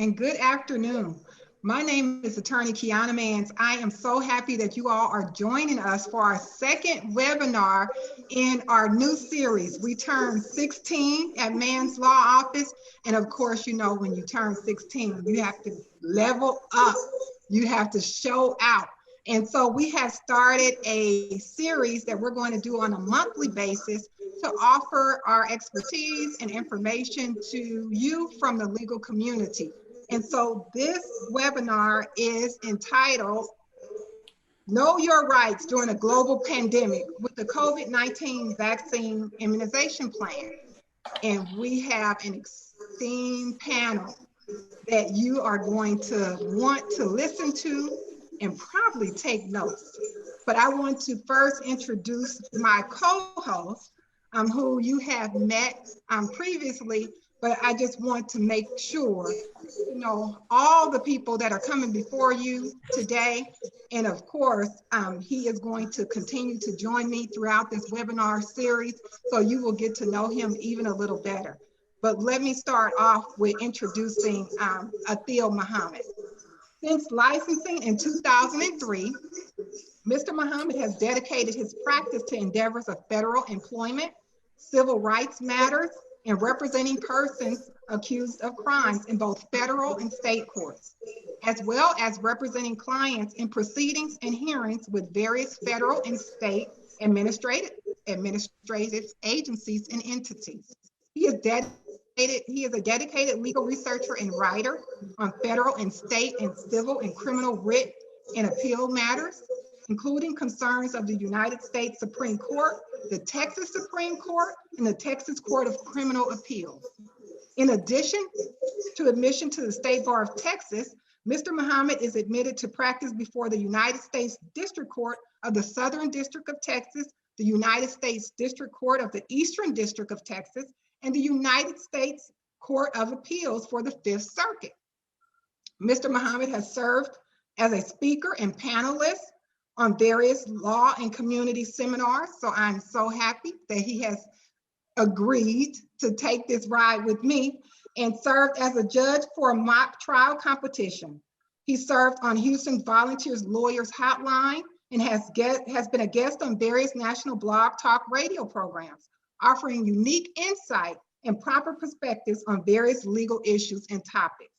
and good afternoon. My name is Attorney Qiana Manns. I am so happy that you all are joining us for our second webinar in our new series. We turned 16 at Manns Law Office. And of course, you know, when you turn 16, you have to level up. You have to show out. And so we have started a series that we're going to do on a monthly basis to offer our expertise and information to you from the legal community. And so this webinar is entitled Know Your Rights During a Global Pandemic with the COVID-19 Vaccine Immunization Plan. And we have an esteemed panel that you are going to want to listen to and probably take notes. But I want to first introduce my co-host, who you have met previously, but I just want to make sure, you know, all the people that are coming before you today, and of course, he is going to continue to join me throughout this webinar series, so you will get to know him even a little better. But let me start off with introducing Athill Muhammad. Since licensing in 2003, Mr. Muhammad has dedicated his practice to endeavors of federal employment, civil rights matters, and representing persons accused of crimes in both federal and state courts, as well as representing clients in proceedings and hearings with various federal and state administrative agencies and entities. He is a dedicated legal researcher and writer on federal and state and civil and criminal writ and appeal matters, including concerns of the United States Supreme Court, the Texas Supreme Court, and the Texas Court of Criminal Appeals. In addition to admission to the State Bar of Texas, Mr. Muhammad is admitted to practice before the United States District Court of the Southern District of Texas, the United States District Court of the Eastern District of Texas, and the United States Court of Appeals for the Fifth Circuit. Mr. Muhammad has served as a speaker and panelist on various law and community seminars. So I'm so happy that he has agreed to take this ride with me, and served as a judge for a mock trial competition. He served on Houston Volunteers Lawyers Hotline and has been a guest on various national blog talk radio programs, offering unique insight and proper perspectives on various legal issues and topics.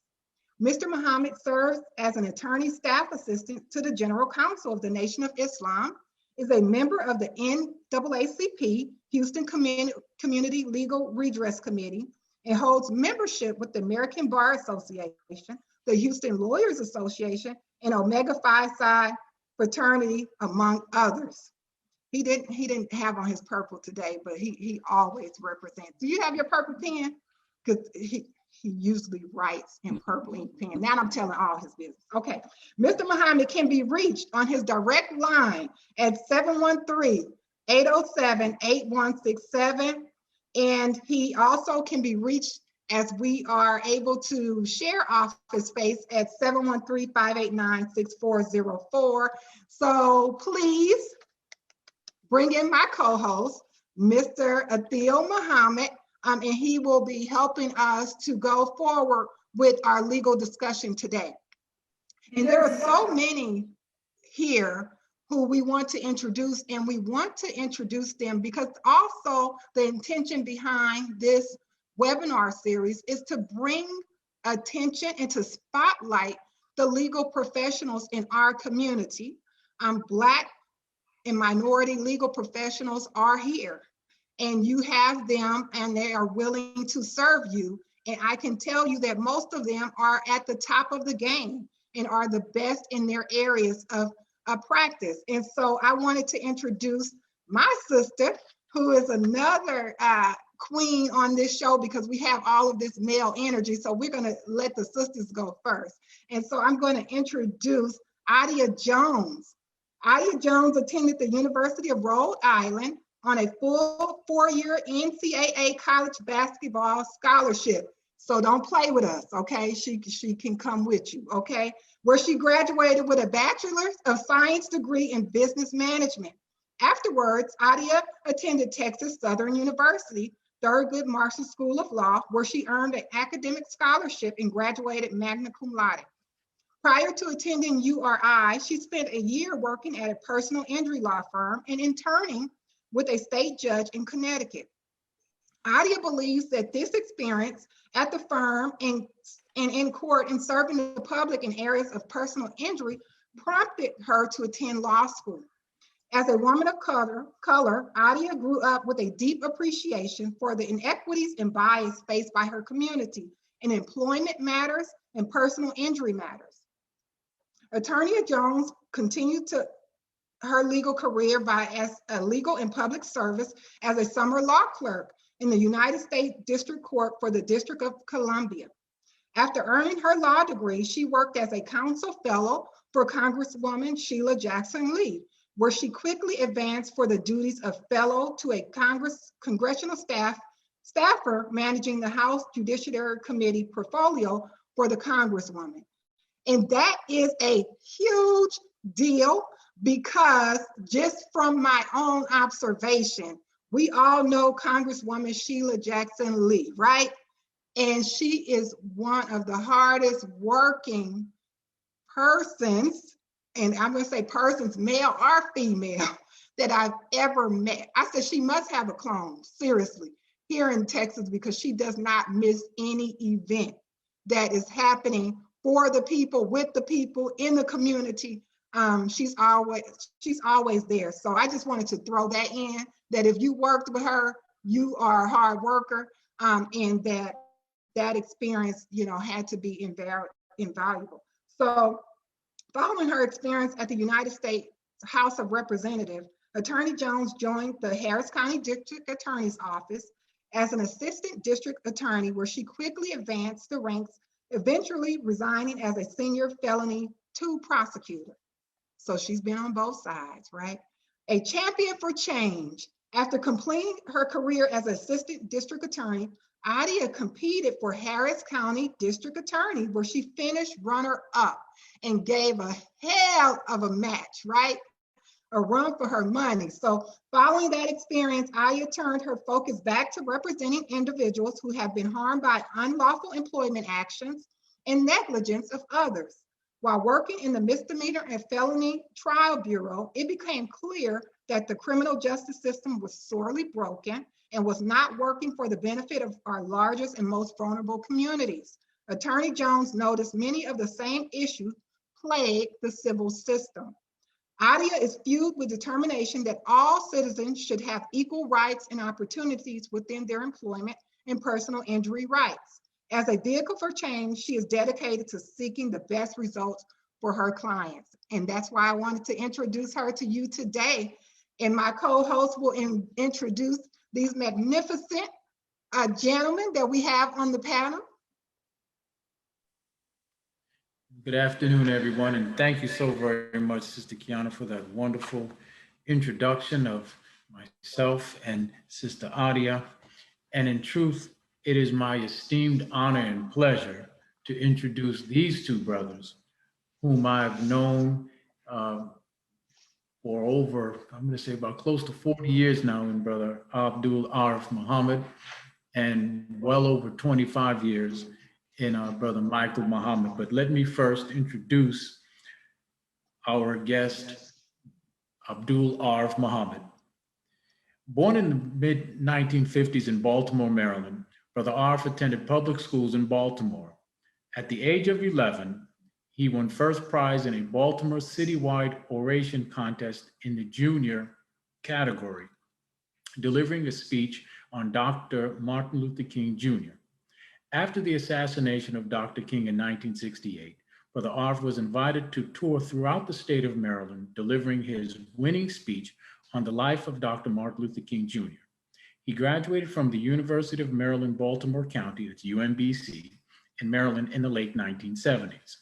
Mr. Muhammad serves as an attorney staff assistant to the General Counsel of the Nation of Islam, is a member of the NAACP, Houston Community Legal Redress Committee, and holds membership with the American Bar Association, the Houston Lawyers Association, and Omega Phi Psi fraternity, among others. He didn't have on his purple today, but he always represents. Do you have your purple pen? Because he usually writes in purple ink pen. Now I'm telling all his business. Okay, Mr. Muhammad can be reached on his direct line at 713-807-8167. And he also can be reached as we are able to share office space at 713-589-6404. So please bring in my co-host, Mr. Athill Muhammad, and he will be helping us to go forward with our legal discussion today. And there are so many here who we want to introduce, and we want to introduce them because also the intention behind this webinar series is to bring attention and to spotlight the legal professionals in our community. Black and minority legal professionals are here, and you have them and they are willing to serve you. And I can tell you that most of them are at the top of the game and are the best in their areas of practice. And so I wanted to introduce my sister, who is another queen on this show because we have all of this male energy. So we're going to let the sisters go first. And so I'm going to introduce Audia Jones. Audia Jones attended the University of Rhode Island on a full 4-year NCAA college basketball scholarship. So don't play with us, okay? She can come with you, okay? Where she graduated with a Bachelor's of Science degree in Business Management. Afterwards, Audia attended Texas Southern University, Thurgood Marshall School of Law, where she earned an academic scholarship and graduated magna cum laude. Prior to attending URI, she spent a year working at a personal injury law firm and interning with a state judge in Connecticut. Audia believes that this experience at the firm and in court and serving the public in areas of personal injury prompted her to attend law school. As a woman of color, Audia grew up with a deep appreciation for the inequities and bias faced by her community in employment matters and personal injury matters. Attorney Jones continued her legal career as a legal and public service as a summer law clerk in the United States District Court for the District of Columbia. After earning her law degree, she worked as a counsel fellow for Congresswoman Sheila Jackson Lee, where she quickly advanced for the duties of fellow to a congressional staffer managing the House Judiciary Committee portfolio for the Congresswoman. And that is a huge deal because just from my own observation, we all know Congresswoman Sheila Jackson Lee, right? And she is one of the hardest working persons, and I'm gonna say persons, male or female, that I've ever met. I said she must have a clone, seriously, here in Texas, because she does not miss any event that is happening for the people, with the people, in the community. She's always there. So I just wanted to throw that in, that if you worked with her, you are a hard worker, and that experience, had to be invaluable. So following her experience at the United States House of Representatives, Attorney Jones joined the Harris County District Attorney's Office as an assistant district attorney, where she quickly advanced the ranks, eventually resigning as a senior felony 2 prosecutor. So she's been on both sides, right? A champion for change. After completing her career as assistant district attorney, Audia competed for Harris County District Attorney, where she finished runner-up and gave a hell of a match, right? A run for her money. So following that experience, Audia turned her focus back to representing individuals who have been harmed by unlawful employment actions and negligence of others. While working in the Misdemeanor and Felony Trial Bureau, it became clear that the criminal justice system was sorely broken and was not working for the benefit of our largest and most vulnerable communities. Attorney Jones noticed many of the same issues plague the civil system. Audia is fueled with determination that all citizens should have equal rights and opportunities within their employment and personal injury rights. As a vehicle for change, she is dedicated to seeking the best results for her clients. And that's why I wanted to introduce her to you today. And my co-host will introduce these magnificent gentlemen that we have on the panel. Good afternoon, everyone, and thank you so very much, Sister Qiana, for that wonderful introduction of myself and Sister Audia. And in truth, it is my esteemed honor and pleasure to introduce these 2 brothers, whom I've known for over, I'm going to say about close to 40 years now, in Brother Abdul Arif Muhammad, and well over 25 years in our Brother Michael Muhammad. But let me first introduce our guest, Abdul Arif Muhammad. Born in the mid-1950s in Baltimore, Maryland, Brother Arif attended public schools in Baltimore. At the age of 11, he won first prize in a Baltimore citywide oration contest in the junior category, delivering a speech on Dr. Martin Luther King Jr. After the assassination of Dr. King in 1968, Brother Arif was invited to tour throughout the state of Maryland, delivering his winning speech on the life of Dr. Martin Luther King Jr. He graduated from the University of Maryland, Baltimore County, that's UMBC, in Maryland in the late 1970s.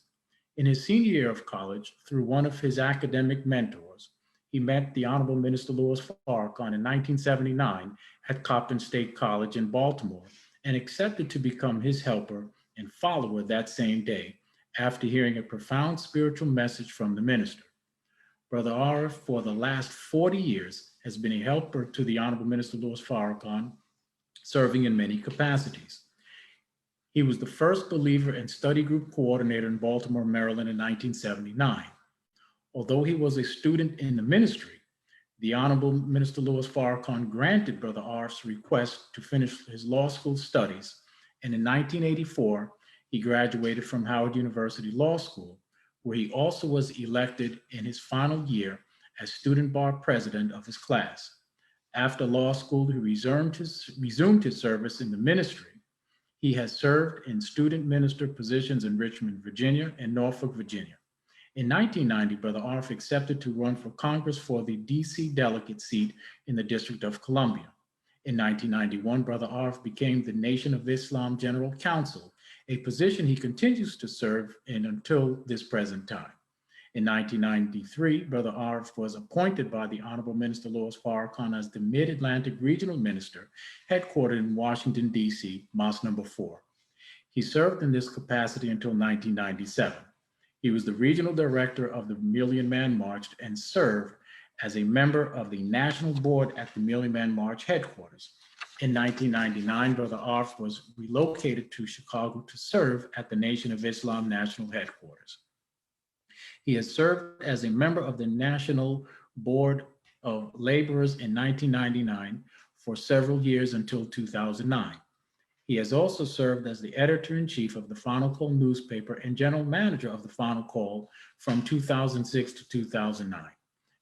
In his senior year of college, through one of his academic mentors, he met the Honorable Minister Louis Farrakhan in 1979 at Coppin State College in Baltimore, and accepted to become his helper and follower that same day after hearing a profound spiritual message from the minister. Brother Arif, for the last 40 years, has been a helper to the Honorable Minister Louis Farrakhan, serving in many capacities. He was the first believer and study group coordinator in Baltimore, Maryland in 1979. Although he was a student in the ministry, the Honorable Minister Louis Farrakhan granted Brother Arif's request to finish his law school studies, and in 1984, he graduated from Howard University Law School, where he also was elected in his final year as student bar president of his class. After law school, he resumed his service in the ministry. He has served in student minister positions in Richmond, Virginia, and Norfolk, Virginia. In 1990, Brother Arif accepted to run for Congress for the DC delegate seat in the District of Columbia. In 1991, Brother Arif became the Nation of Islam General Counsel, a position he continues to serve in until this present time. In 1993, Brother Arif was appointed by the Honorable Minister Louis Farrakhan as the Mid-Atlantic Regional Minister, headquartered in Washington, D.C., Mosque No. 4. He served in this capacity until 1997. He was the regional director of the Million Man March and served as a member of the national board at the Million Man March headquarters. In 1999, Brother Arif was relocated to Chicago to serve at the Nation of Islam national headquarters. He has served as a member of the National Board of Laborers in 1999 for several years until 2009. He has also served as the editor-in-chief of the Final Call newspaper and general manager of the Final Call from 2006 to 2009.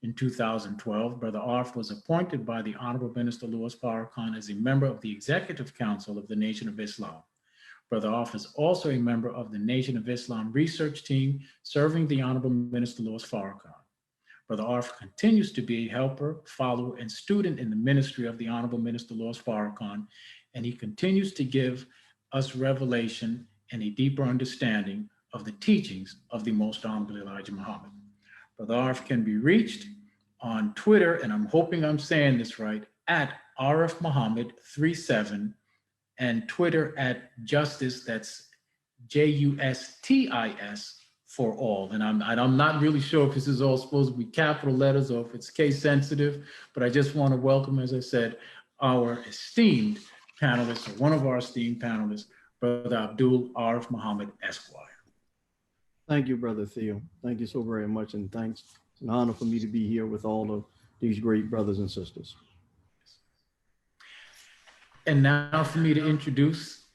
In 2012, Brother Arif was appointed by the Honorable Minister Louis Farrakhan as a member of the Executive Council of the Nation of Islam. Brother Arif is also a member of the Nation of Islam research team serving the Honorable Minister Louis Farrakhan. Brother Arif continues to be a helper, follower, and student in the ministry of the Honorable Minister Louis Farrakhan, and he continues to give us revelation and a deeper understanding of the teachings of the Most Honorable Elijah Muhammad. Brother Arif can be reached on Twitter, and I'm hoping I'm saying this right, at Arif Muhammad 37, and Twitter at Justice, that's JUSTIS for all. And I'm not really sure if this is all supposed to be capital letters or if it's case sensitive, but I just want to welcome, as I said, our esteemed panelists, or one of our esteemed panelists, Brother Abdul Arif Muhammad, Esquire. Thank you, Brother Theo. Thank you so very much, and thanks. It's an honor for me to be here with all of these great brothers and sisters. And now for me to introduce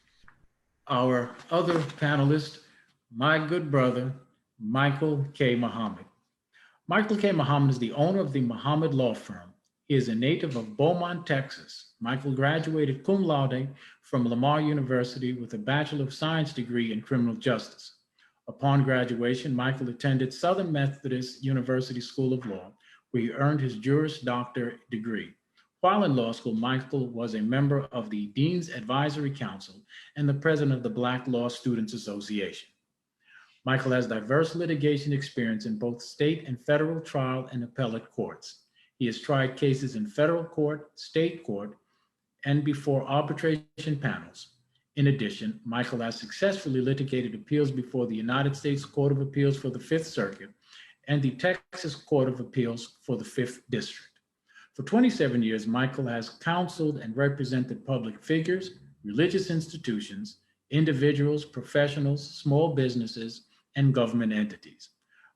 our other panelist, my good brother, Michael K. Muhammad. Michael K. Muhammad is the owner of the Muhammad Law Firm. He is a native of Beaumont, Texas. Michael graduated cum laude from Lamar University with a Bachelor of Science degree in criminal justice. Upon graduation, Michael attended Southern Methodist University School of Law, where he earned his Juris Doctor degree. While in law school, Michael was a member of the Dean's Advisory Council and the president of the Black Law Students Association. Michael has diverse litigation experience in both state and federal trial and appellate courts. He has tried cases in federal court, state court, and before arbitration panels. In addition, Michael has successfully litigated appeals before the United States Court of Appeals for the Fifth Circuit and the Texas Court of Appeals for the Fifth District. For 27 years, Michael has counseled and represented public figures, religious institutions, individuals, professionals, small businesses, and government entities.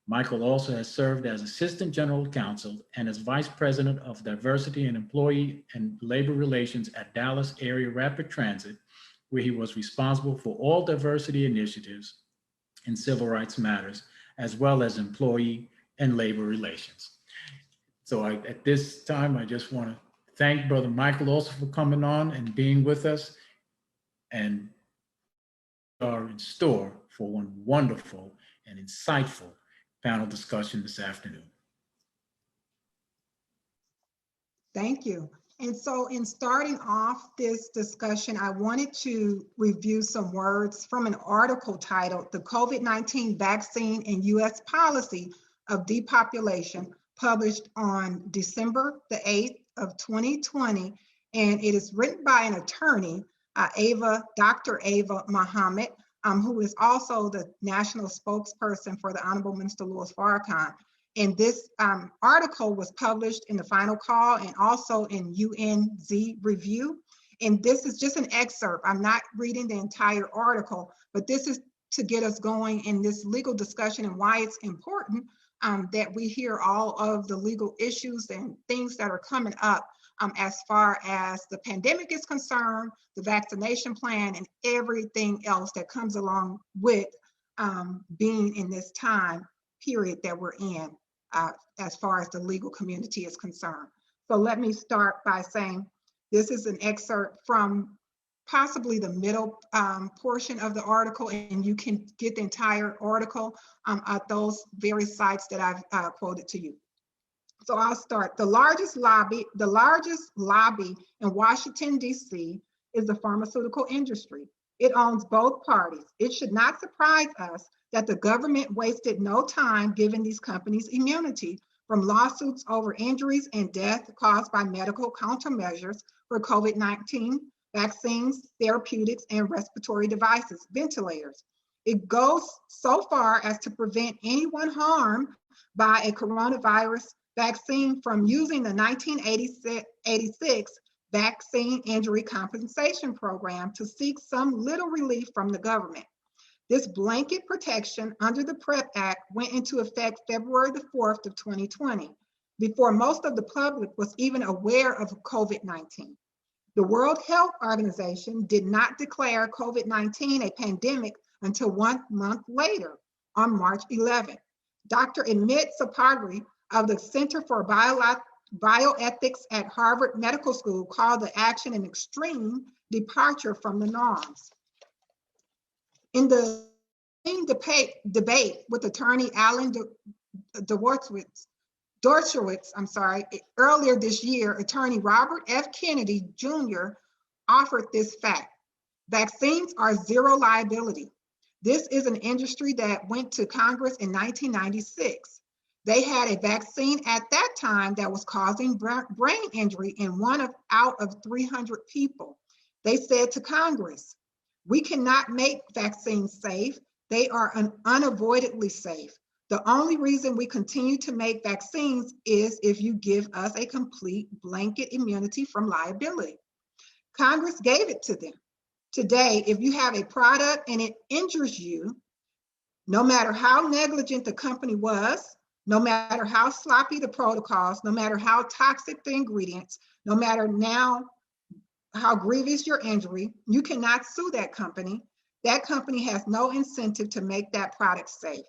Michael also has served as Assistant General Counsel and as Vice President of Diversity and Employee and Labor Relations at Dallas Area Rapid Transit, where he was responsible for all diversity initiatives and civil rights matters, as well as employee and labor relations. So at this time, I just want to thank Brother Michael also for coming on and being with us, and are in store for one wonderful and insightful panel discussion this afternoon. Thank you. And so in starting off this discussion, I wanted to review some words from an article titled "The COVID-19 Vaccine and U.S. Policy of Depopulation," published on December the 8th of 2020. And it is written by an attorney, Dr. Athill Muhammad, who is also the national spokesperson for the Honorable Minister Louis Farrakhan. And this article was published in the Final Call and also in UNZ Review. And this is just an excerpt. I'm not reading the entire article, but this is to get us going in this legal discussion and why it's important that we hear all of the legal issues and things that are coming up as far as the pandemic is concerned, the vaccination plan, and everything else that comes along with being in this time period that we're in as far as the legal community is concerned. So let me start by saying this is an excerpt from possibly the middle portion of the article, and you can get the entire article at those very sites that I've quoted to you. So I'll start. The largest lobby in Washington, D.C. is the pharmaceutical industry. It owns both parties. It should not surprise us that the government wasted no time giving these companies immunity from lawsuits over injuries and death caused by medical countermeasures for COVID-19, vaccines, therapeutics, and respiratory devices, ventilators. It goes so far as to prevent anyone harmed by a coronavirus vaccine from using the 1986 Vaccine Injury Compensation Program to seek some little relief from the government. This blanket protection under the PrEP Act went into effect February the 4th of 2020, before most of the public was even aware of COVID-19. The World Health Organization did not declare COVID-19 a pandemic until 1 month later, on March 11th. Dr. Amit Sapagri of the Center for Bioethics at Harvard Medical School called the action an extreme departure from the norms. In the debate with attorney Alan Dershowitz, earlier this year, attorney Robert F. Kennedy Jr. offered this fact: vaccines are zero liability. This is an industry that went to Congress in 1996. They had a vaccine at that time that was causing brain injury in out of 300 people. They said to Congress, we cannot make vaccines safe. They are unavoidably safe. The only reason we continue to make vaccines is if you give us a complete blanket immunity from liability. Congress gave it to them. Today, if you have a product and it injures you, no matter how negligent the company was, no matter how sloppy the protocols, no matter how toxic the ingredients, no matter now how grievous your injury, you cannot sue that company. That company has no incentive to make that product safe.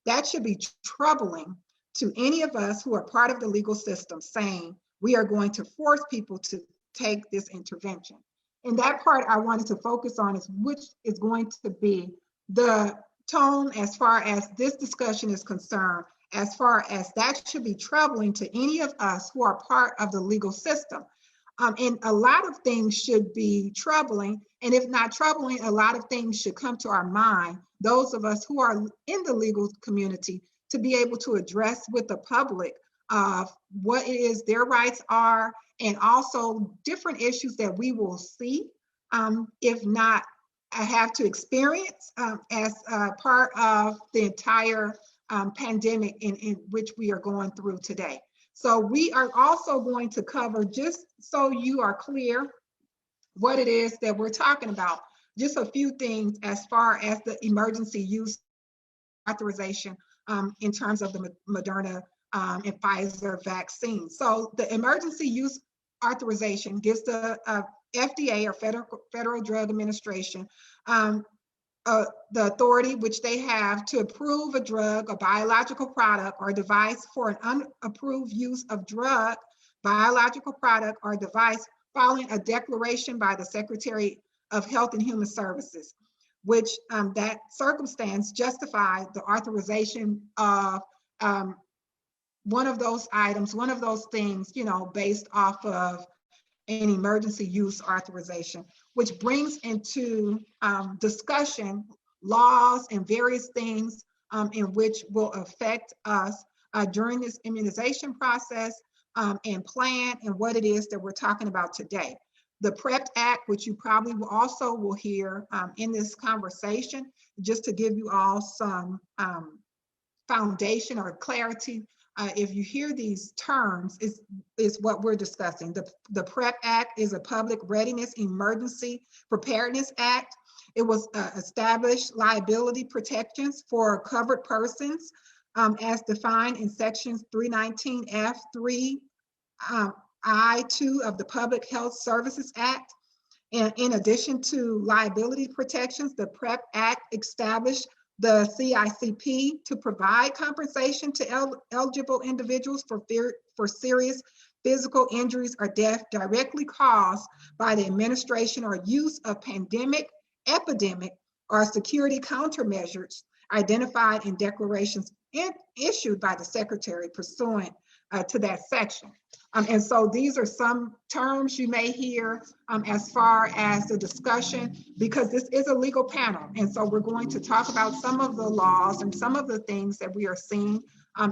That should be troubling to any of us who are part of the legal system, saying we are going to force people to take this intervention. And that part I wanted to focus on is which is going to be the tone as far as this discussion is concerned, as far as that should be troubling to any of us who are part of the legal system. And a lot of things should be troubling, and if not troubling, a lot of things should come to our mind, those of us who are in the legal community, to be able to address with the public what it is their rights are, and also different issues that we will see, if not have to experience as part of the entire pandemic in which we are going through today. So we are also going to cover, just so you are clear what it is that we're talking about, just a few things as far as the emergency use authorization in terms of the Moderna and Pfizer vaccine. So the emergency use authorization gives the FDA, or Federal Drug Administration, the authority which they have to approve a drug, a biological product, or device for an unapproved use of drug, biological product, or device following a declaration by the Secretary of Health and Human Services, which that circumstance justifies the authorization of one of those items, one of those things, based off of an emergency use authorization, which brings into discussion laws and various things in which will affect us during this immunization process and plan and what it is that we're talking about today. The PrEP Act, which you probably will hear in this conversation, just to give you all some foundation or clarity if you hear these terms, is what we're discussing. The PrEP Act is a Public Readiness Emergency Preparedness Act. It was established liability protections for covered persons as defined in sections 319F3 I2 of the Public Health Services Act. And in addition to liability protections, the PrEP Act established the CICP to provide compensation to eligible individuals for serious physical injuries or death directly caused by the administration or use of pandemic, epidemic, or security countermeasures identified in declarations issued by the Secretary pursuant to that section. And so these are some terms you may hear as far as the discussion, because this is a legal panel. And so we're going to talk about some of the laws and some of the things that we are seeing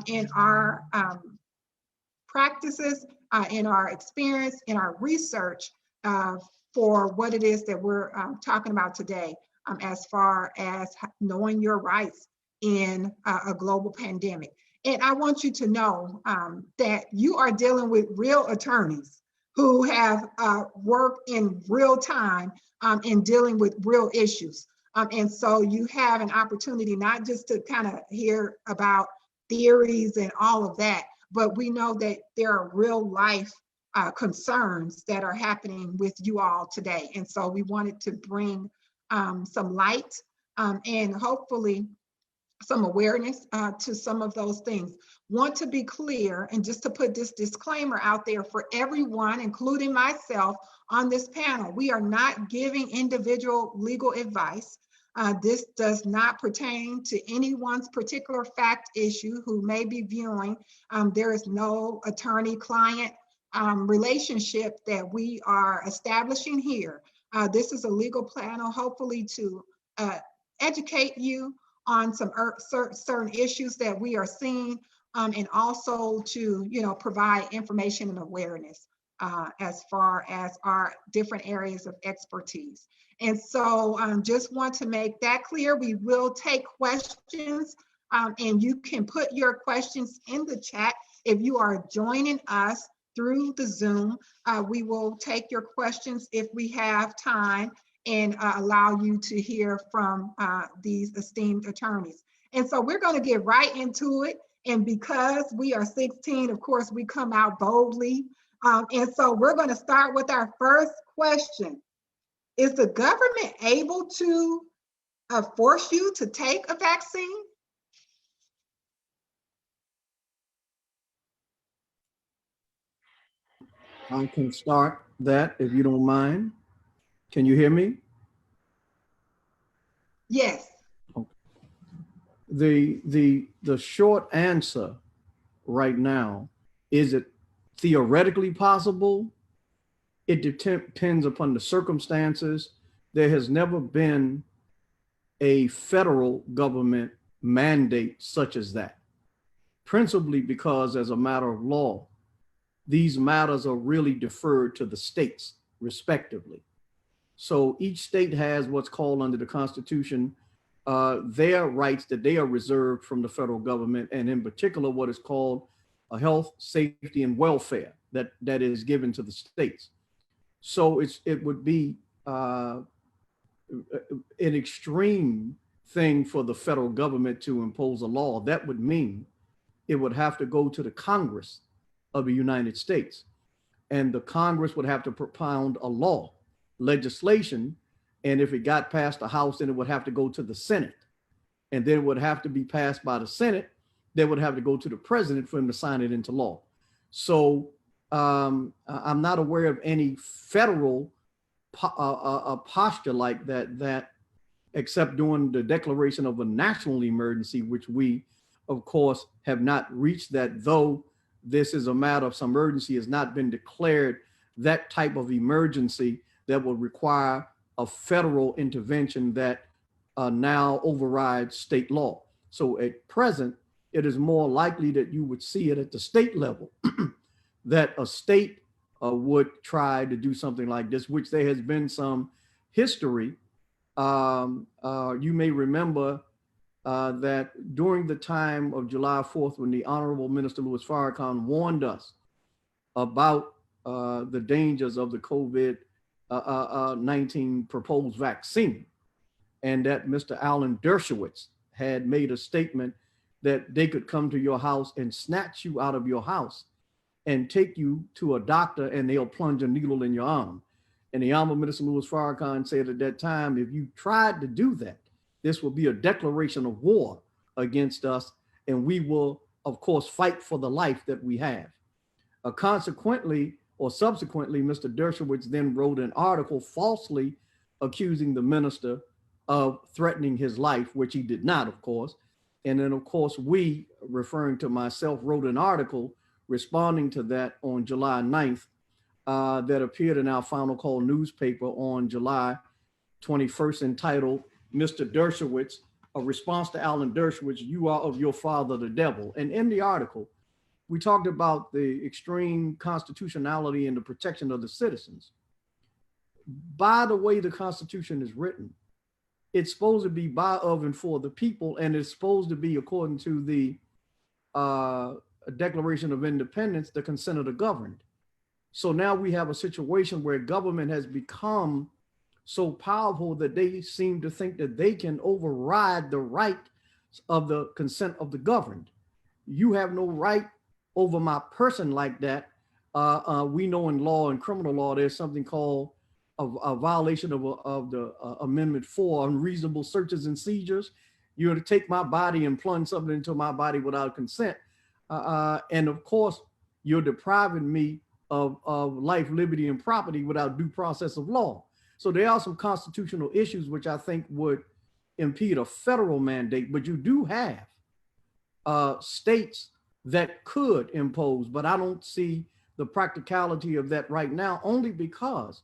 in our practices, in our experience, in our research for what it is that we're talking about today, as far as knowing your rights in a global pandemic. And I want you to know that you are dealing with real attorneys who have worked in real time in dealing with real issues. And so you have an opportunity not just to kind of hear about theories and all of that, but we know that there are real life concerns that are happening with you all today. And so we wanted to bring some light and hopefully some awareness to some of those things. Want to be clear, and just to put this disclaimer out there for everyone, including myself on this panel, we are not giving individual legal advice. This does not pertain to anyone's particular fact issue who may be viewing. There is no attorney-client relationship that we are establishing here. This is a legal panel, hopefully to educate you on some certain issues that we are seeing, and also to provide information and awareness as far as our different areas of expertise. And so just want to make that clear. We will take questions, and you can put your questions in the chat. If you are joining us through the Zoom, we will take your questions if we have time, and allow you to hear from these esteemed attorneys. And so we're going to get right into it. And because we are 16, of course, we come out boldly. And so we're going to start with our first question. Is the government able to force you to take a vaccine? I can start that if you don't mind. Can you hear me? Yes. Okay. The short answer right now, is it theoretically possible? It depends upon the circumstances. There has never been a federal government mandate such as that, principally because as a matter of law, these matters are really deferred to the states respectively. So each state has what's called under the Constitution, their rights that they are reserved from the federal government, and in particular, what is called a health, safety, and welfare that is given to the states. So it would be an extreme thing for the federal government to impose a law. That would mean it would have to go to the Congress of the United States, and the Congress would have to propound a law, legislation, and if it got past the House, then it would have to go to the Senate, and then it would have to be passed by the Senate. They would have to go to the president for him to sign it into law. So I'm not aware of any federal posture like that, except during the declaration of a national emergency, which we, of course, have not reached that, though this is a matter of some urgency, has not been declared that type of emergency that will require a federal intervention that now overrides state law. So at present, it is more likely that you would see it at the state level, that a state would try to do something like this, which there has been some history. You may remember that during the time of July 4th, when the Honorable Minister Louis Farrakhan warned us about the dangers of the COVID-19 proposed vaccine, and that Mr. Alan Dershowitz had made a statement that they could come to your house and snatch you out of your house and take you to a doctor and they'll plunge a needle in your arm. And the Honorable Minister Louis Farrakhan said at that time, if you tried to do that, this will be a declaration of war against us, and we will, of course, fight for the life that we have. Consequently, or subsequently, Mr. Dershowitz then wrote an article falsely accusing the minister of threatening his life, which he did not, of course. And then, of course, we, referring to myself, wrote an article responding to that on July 9th that appeared in our Final Call newspaper on July 21st, entitled, Mr. Dershowitz, a response to Alan Dershowitz, you are of your father, the devil. And in the article, we talked about the extreme constitutionality and the protection of the citizens. By the way the Constitution is written, it's supposed to be by, of, and for the people, and it's supposed to be, according to the Declaration of Independence, the consent of the governed. So now we have a situation where government has become so powerful that they seem to think that they can override the right of the consent of the governed. You have no right over my person like that. We know in law and criminal law, there's something called a violation of the Amendment 4, unreasonable searches and seizures. You're to take my body and plunge something into my body without consent. And of course, you're depriving me of life, liberty, and property without due process of law. So there are some constitutional issues which I think would impede a federal mandate, but you do have states that could impose, but I don't see the practicality of that right now, only because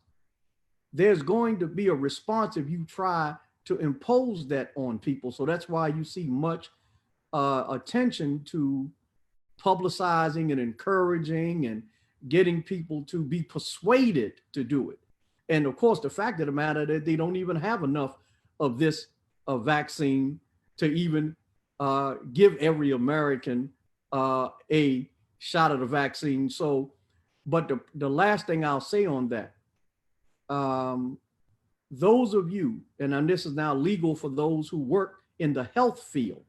there's going to be a response if you try to impose that on people. So that's why you see much attention to publicizing and encouraging and getting people to be persuaded to do it. And of course, the fact of the matter that they don't even have enough of this vaccine to even give every American a shot of the vaccine. So, but the last thing I'll say on that, those of you, and this is now legal for those who work in the health field,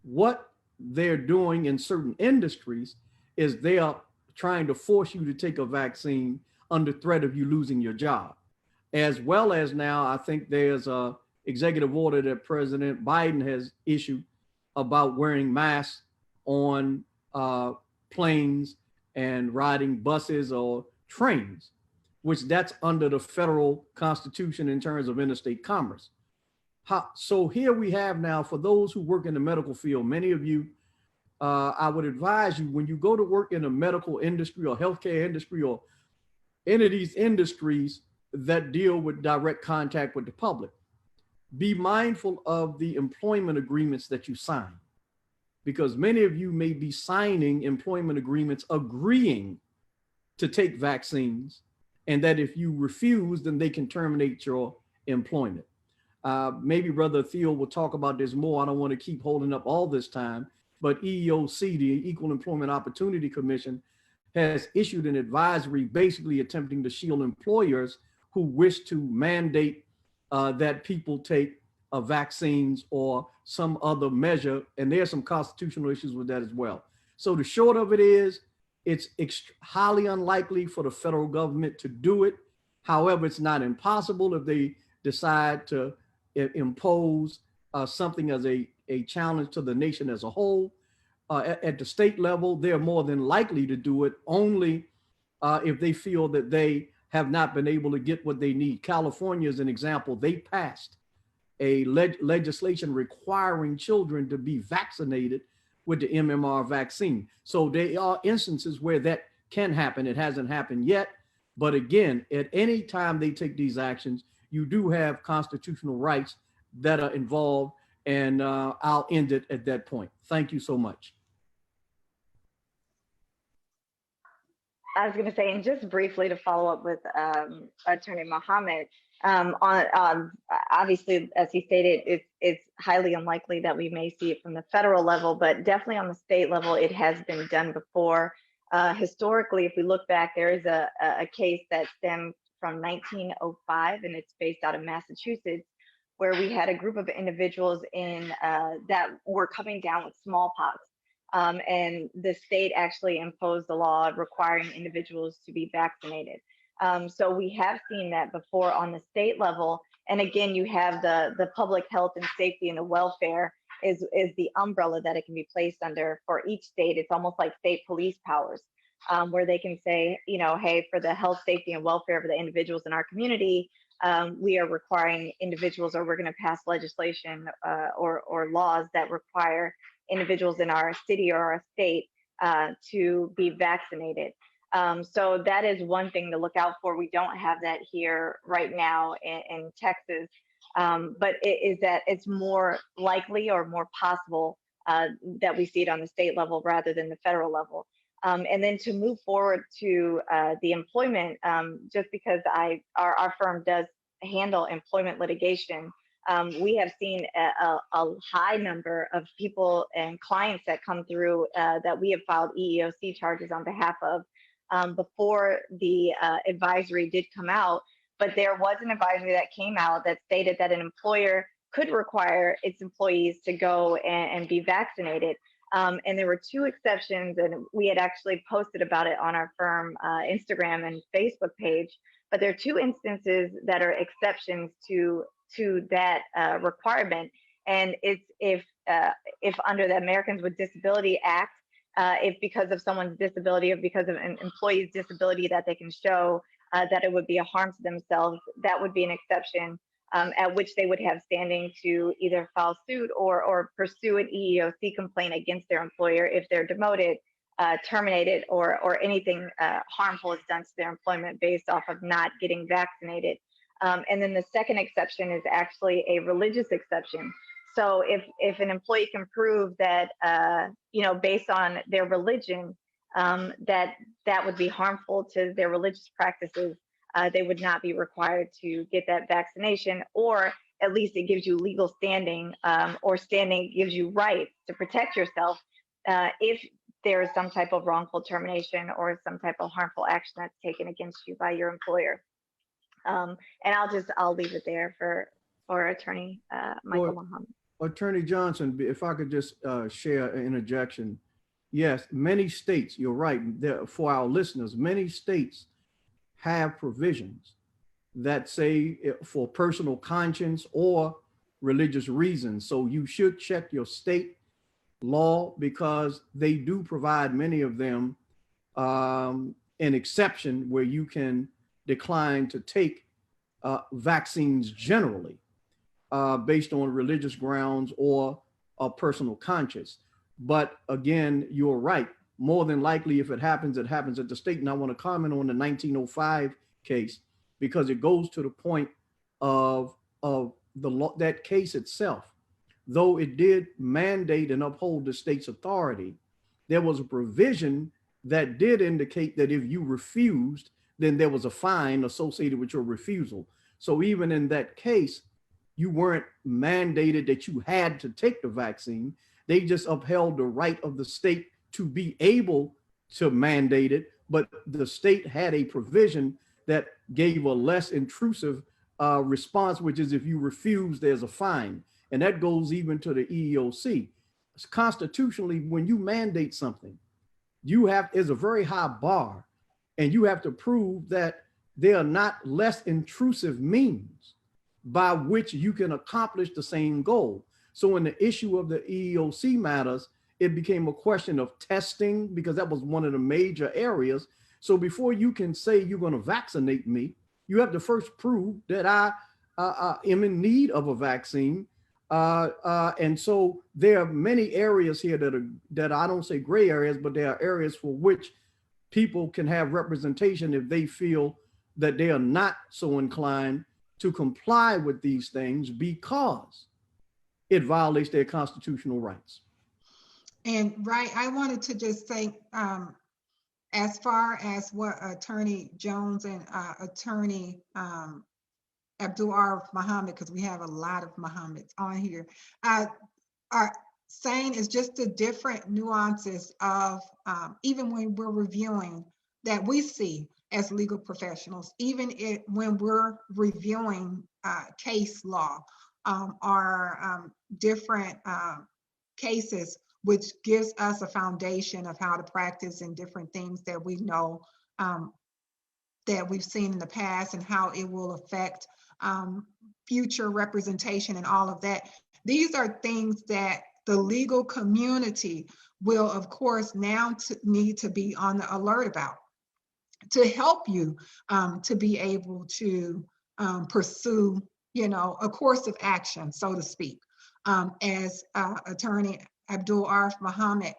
what they're doing in certain industries is they are trying to force you to take a vaccine under threat of you losing your job. As well as now, I think there's a executive order that President Biden has issued about wearing masks on planes and riding buses or trains, which that's under the federal constitution in terms of interstate commerce. So here we have now, for those who work in the medical field, many of you, I would advise you, when you go to work in the medical industry or healthcare industry or any of these industries that deal with direct contact with the public, be mindful of the employment agreements that you sign, because many of you may be signing employment agreements agreeing to take vaccines, and that if you refuse, then they can terminate your employment. Maybe Brother Athill will talk about this more. I don't want to keep holding up all this time, but EEOC, the Equal Employment Opportunity Commission, has issued an advisory basically attempting to shield employers who wish to mandate that people take vaccines or some other measure. And there's some constitutional issues with that as well. So the short of it is, it's highly unlikely for the federal government to do it. However, it's not impossible if they decide to impose something as a challenge to the nation as a whole. At the state level, they're more than likely to do it only if they feel that they have not been able to get what they need. California is an example. They passed a legislation requiring children to be vaccinated with the MMR vaccine. So there are instances where that can happen. It hasn't happened yet. But again, at any time they take these actions, you do have constitutional rights that are involved. And I'll end it at that point. Thank you so much. I was going to say, and just briefly to follow up with Attorney Muhammad, Obviously, as he stated, it's highly unlikely that we may see it from the federal level, but definitely on the state level, it has been done before. Historically, if we look back, there is a case that stemmed from 1905, and it's based out of Massachusetts, where we had a group of individuals that were coming down with smallpox. And the state actually imposed a law requiring individuals to be vaccinated. So we have seen that before on the state level. And again, you have the public health and safety and the welfare is the umbrella that it can be placed under for each state. It's almost like state police powers, where they can say, hey, for the health, safety, and welfare of the individuals in our community, we are requiring individuals, or we're going to pass legislation or laws that require individuals in our city or our state to be vaccinated. So that is one thing to look out for. We don't have that here right now in Texas, but it's more likely or more possible that we see it on the state level rather than the federal level. And then to move forward to the employment, just because our firm does handle employment litigation, we have seen a high number of people and clients that come through that we have filed EEOC charges on behalf of before the advisory did come out. But there was an advisory that came out that stated that an employer could require its employees to go and be vaccinated. And there were two exceptions, and we had actually posted about it on our firm Instagram and Facebook page. But there are two instances that are exceptions to that requirement, and it's if under the Americans with Disability Act, if because of someone's disability or because of an employee's disability that they can show that it would be a harm to themselves, that would be an exception at which they would have standing to either file suit or pursue an EEOC complaint against their employer if they're demoted, terminated, or anything harmful is done to their employment based off of not getting vaccinated. And then the second exception is actually a religious exception. So if an employee can prove that, based on their religion, that would be harmful to their religious practices, they would not be required to get that vaccination, or at least it gives you legal standing, or standing gives you rights to protect yourself if there is some type of wrongful termination or some type of harmful action that's taken against you by your employer. And I'll leave it there for Attorney Michael Muhammad. Attorney Johnson, if I could just share an interjection. Yes, many states, you're right, for our listeners, many states have provisions that say for personal conscience or religious reasons. So you should check your state law, because they do provide, many of them, an exception where you can decline to take vaccines generally based on religious grounds or a personal conscience. But again, you're right. More than likely, if it happens at the state. And I want to comment on the 1905 case, because it goes to the point of the law, that case itself. Though it did mandate and uphold the state's authority, there was a provision that did indicate that if you refused, then there was a fine associated with your refusal. So even in that case, you weren't mandated that you had to take the vaccine. They just upheld the right of the state to be able to mandate it, but the state had a provision that gave a less intrusive response, which is if you refuse, there's a fine. And that goes even to the EEOC. Constitutionally, when you mandate something, is a very high bar, and you have to prove that there are not less intrusive means by which you can accomplish the same goal. So in the issue of the EEOC matters, it became a question of testing, because that was one of the major areas. So before you can say you're going to vaccinate me, you have to first prove that I am in need of a vaccine. And so there are many areas here that I don't say gray areas, but there are areas for which people can have representation if they feel that they are not so inclined to comply with these things because it violates their constitutional rights. And I wanted to just say, as far as what Attorney Jones and Attorney Abdul Arif Muhammad, because we have a lot of Muhammads on here, are saying is just the different nuances of even when we're reviewing that we see as legal professionals, even when we're reviewing case law or different cases, which gives us a foundation of how to practice and different things that we know that we've seen in the past and how it will affect future representation and all of that. These are things that the legal community will, of course, now need to be on the alert about to help you to be able to pursue, a course of action, so to speak. As Attorney Abdul Arif Muhammad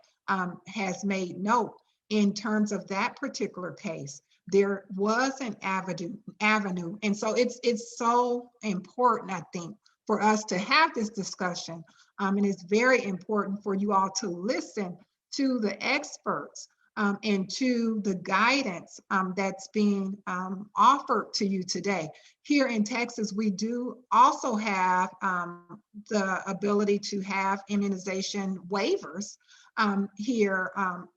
has made note, in terms of that particular case, there was an avenue. And so it's so important, I think, for us to have this discussion. And it's very important for you all to listen to the experts and to the guidance that's being offered to you today. Here in Texas, we do also have the ability to have immunization waivers here,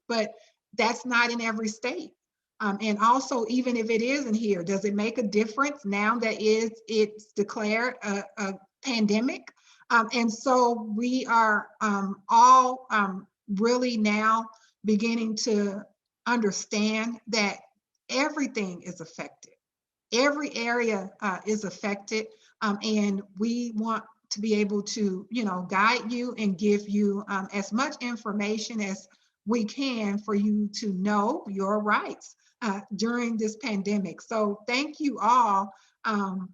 but that's not in every state. And also, even if it isn't here, does it make a difference now that it's declared a pandemic? And so we are all really now beginning to understand that everything is affected. Every area is affected, and we want to be able to, guide you and give you as much information as we can for you to know your rights during this pandemic. So thank you all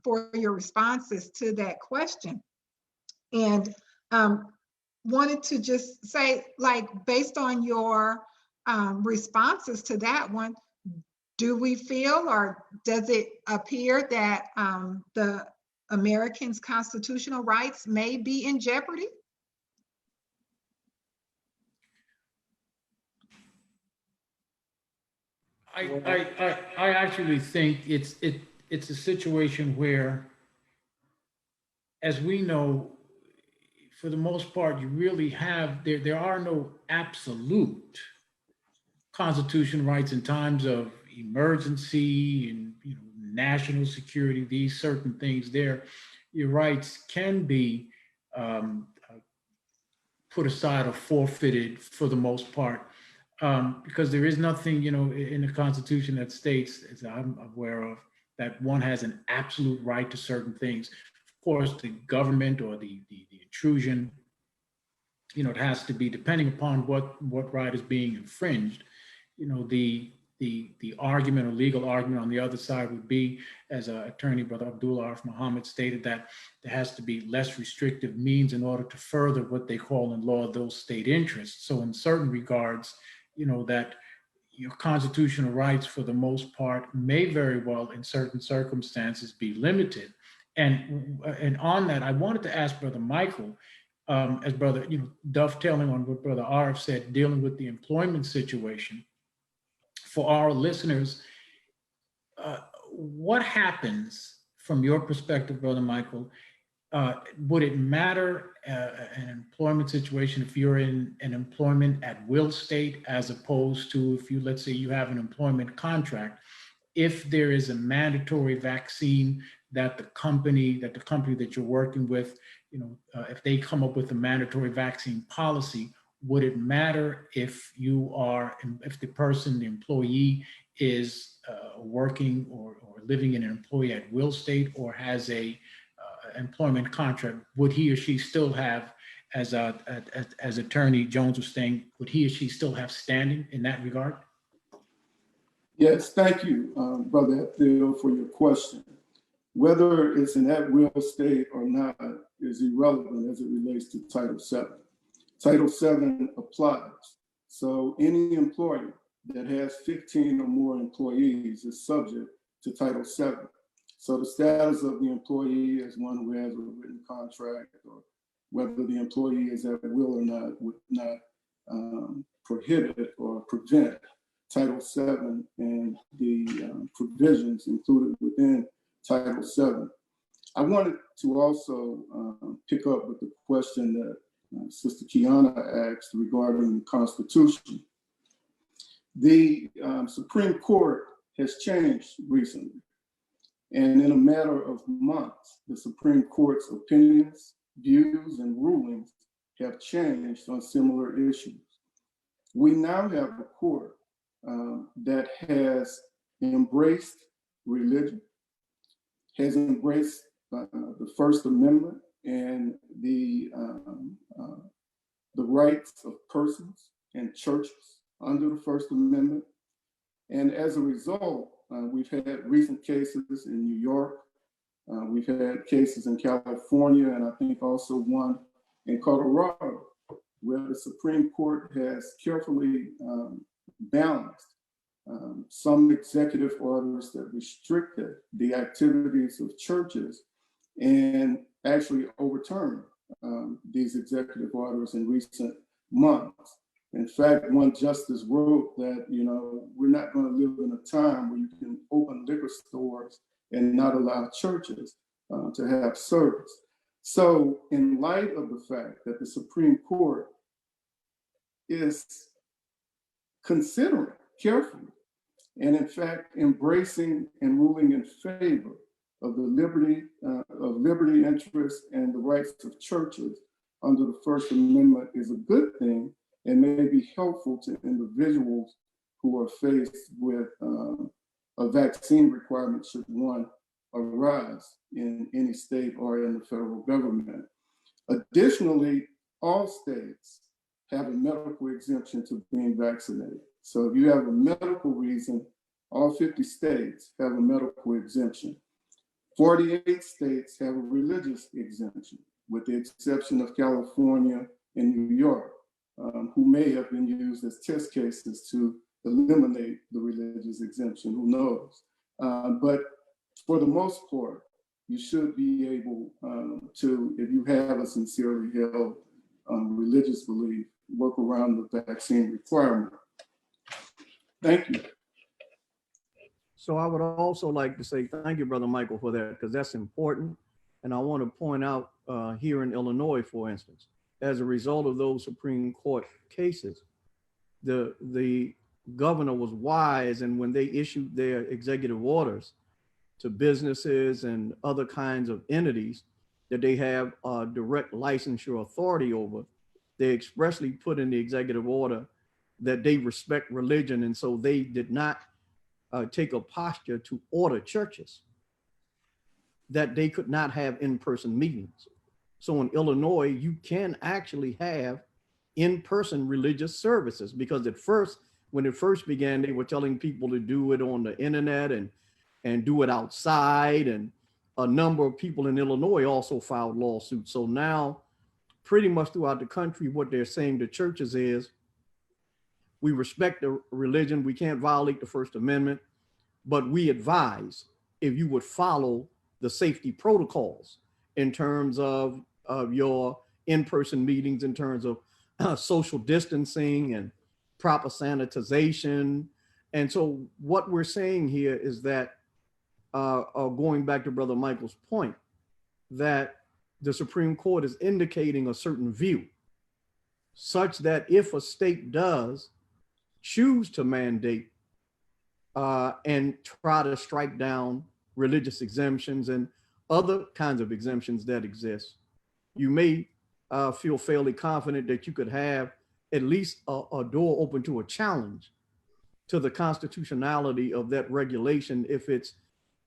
for your responses to that question. And wanted to just say, like, based on your responses to that one, do we feel, or does it appear that the Americans' constitutional rights may be in jeopardy? I actually think it's a situation where, as we know, for the most part, you really have there are no absolute constitutional rights in times of emergency and national security. These certain things there, your rights can be put aside or forfeited for the most part. Because there is nothing, in the Constitution that states, as I'm aware of, that one has an absolute right to certain things. Of course, the government or the intrusion, it has to be depending upon what right is being infringed. The argument or legal argument on the other side would be, as Attorney Brother Abdul Arif Muhammad stated, that there has to be less restrictive means in order to further what they call in law those state interests. So in certain regards, that your constitutional rights for the most part may very well in certain circumstances be limited. And on that, I wanted to ask Brother Michael, as brother, dovetailing on what Brother Arif said, dealing with the employment situation. For our listeners, what happens from your perspective, Brother Michael? Would it matter an employment situation if you're in an employment at will state, as opposed to if let's say you have an employment contract, if there is a mandatory vaccine that the company that you're working with, if they come up with a mandatory vaccine policy, would it matter if the employee is working or living in an employee at will state or has a employment contract? Would he or she still have, as Attorney Jones was saying, would he or she still have standing in that regard? Yes, thank you, Brother Athill, for your question. Whether it's an at-will state or not is irrelevant as it relates to Title VII. Title VII applies. So any employer that has 15 or more employees is subject to Title VII. So the status of the employee as one who has a written contract, or whether the employee is at will or not, would not prohibit or prevent Title VII and the provisions included within Title VII. I wanted to also pick up with the question that Sister Qiana asked regarding the Constitution. The Supreme Court has changed recently. And in a matter of months, the Supreme Court's opinions, views, and rulings have changed on similar issues. We now have a court that has embraced religion, has embraced the First Amendment and the rights of persons and churches under the First Amendment. And as a result, we've had recent cases in New York, we've had cases in California, and I think also one in Colorado, where the Supreme Court has carefully balanced some executive orders that restricted the activities of churches and actually overturned these executive orders in recent months. In fact, one justice wrote that, we're not going to live in a time where you can open liquor stores and not allow churches to have service. So in light of the fact that the Supreme Court is considering carefully and in fact embracing and ruling in favor of the liberty interests and the rights of churches under the First Amendment is a good thing and may be helpful to individuals who are faced with a vaccine requirement should one arise in any state or in the federal government. Additionally, all states have a medical exemption to being vaccinated. So if you have a medical reason, all 50 states have a medical exemption. 48 states have a religious exemption, with the exception of California and New York, who may have been used as test cases to eliminate the religious exemption, who knows? But for the most part, you should be able to, if you have a sincerely held religious belief, work around the vaccine requirement. Thank you. So I would also like to say thank you, Brother Michael, for that, because that's important. And I want to point out here in Illinois, for instance, as a result of those Supreme Court cases, the governor was wise, and when they issued their executive orders to businesses and other kinds of entities that they have direct licensure authority over, they expressly put in the executive order that they respect religion, and so they did not take a posture to order churches that they could not have in-person meetings. So in Illinois, you can actually have in-person religious services, because at first, when it first began, they were telling people to do it on the internet and do it outside. And a number of people in Illinois also filed lawsuits. So now pretty much throughout the country, what they're saying to churches is, we respect the religion, we can't violate the First Amendment, but we advise if you would follow the safety protocols in terms of your in-person meetings, in terms of social distancing and proper sanitization. And so what we're saying here is that, going back to Brother Michael's point, that the Supreme Court is indicating a certain view, such that if a state does choose to mandate and try to strike down religious exemptions and other kinds of exemptions that exist, you may feel fairly confident that you could have at least a door open to a challenge to the constitutionality of that regulation if it's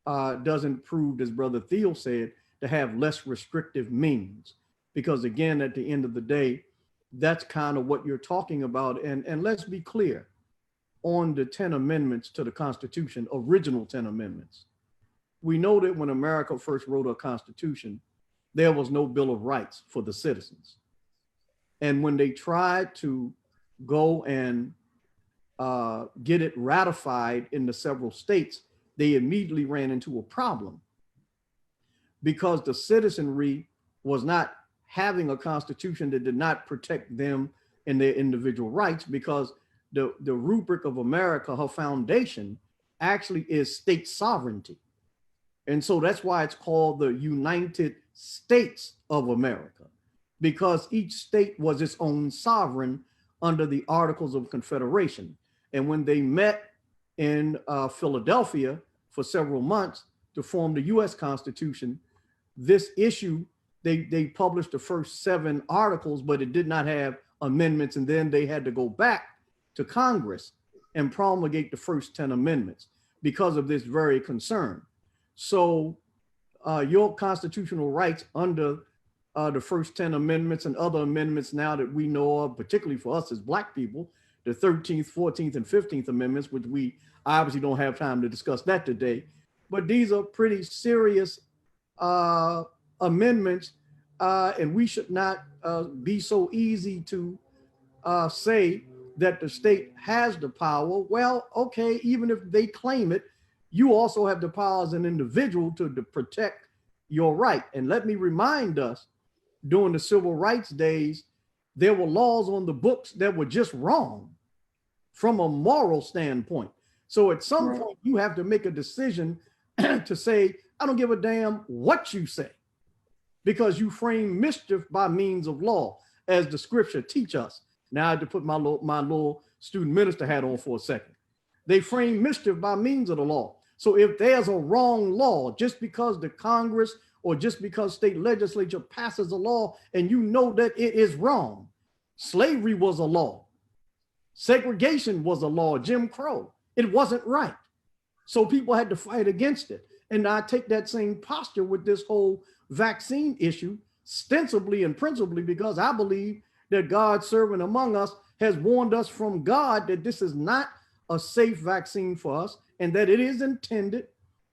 doesn't prove, as Brother Thiel said, to have less restrictive means. Because again, at the end of the day, that's kind of what you're talking about. And let's be clear, on the 10 amendments to the Constitution, original 10 amendments, we know that when America first wrote a constitution, there was no Bill of Rights for the citizens. And when they tried to go and get it ratified in the several states, they immediately ran into a problem, because the citizenry was not having a constitution that did not protect them and their individual rights, because the rubric of America, her foundation, actually is state sovereignty. And so that's why it's called the United States of America, because each state was its own sovereign under the Articles of Confederation. And when they met in Philadelphia for several months to form the US Constitution, this issue, they published the first 7 articles, but it did not have amendments. And then they had to go back to Congress and promulgate the first 10 amendments because of this very concern. So your constitutional rights under the first 10 amendments and other amendments now that we know of, particularly for us as Black people, the 13th, 14th, and 15th amendments, which we obviously don't have time to discuss that today, but these are pretty serious amendments, and we should not be so easy to say that the state has the power. Well, okay, even if they claim it, you also have the power as an individual to protect your right. And let me remind us, during the civil rights days, there were laws on the books that were just wrong from a moral standpoint. So at some point, you have to make a decision to say, I don't give a damn what you say, because you frame mischief by means of law, as the scripture teach us. Now I had to put my little student minister hat on for a second. They frame mischief by means of the law. So if there's a wrong law, just because the Congress or just because state legislature passes a law and you know that it is wrong, slavery was a law, segregation was a law, Jim Crow, it wasn't right. So people had to fight against it. And I take that same posture with this whole vaccine issue, ostensibly and principally because I believe that God's servant among us has warned us from God that this is not a safe vaccine for us, and that it is intended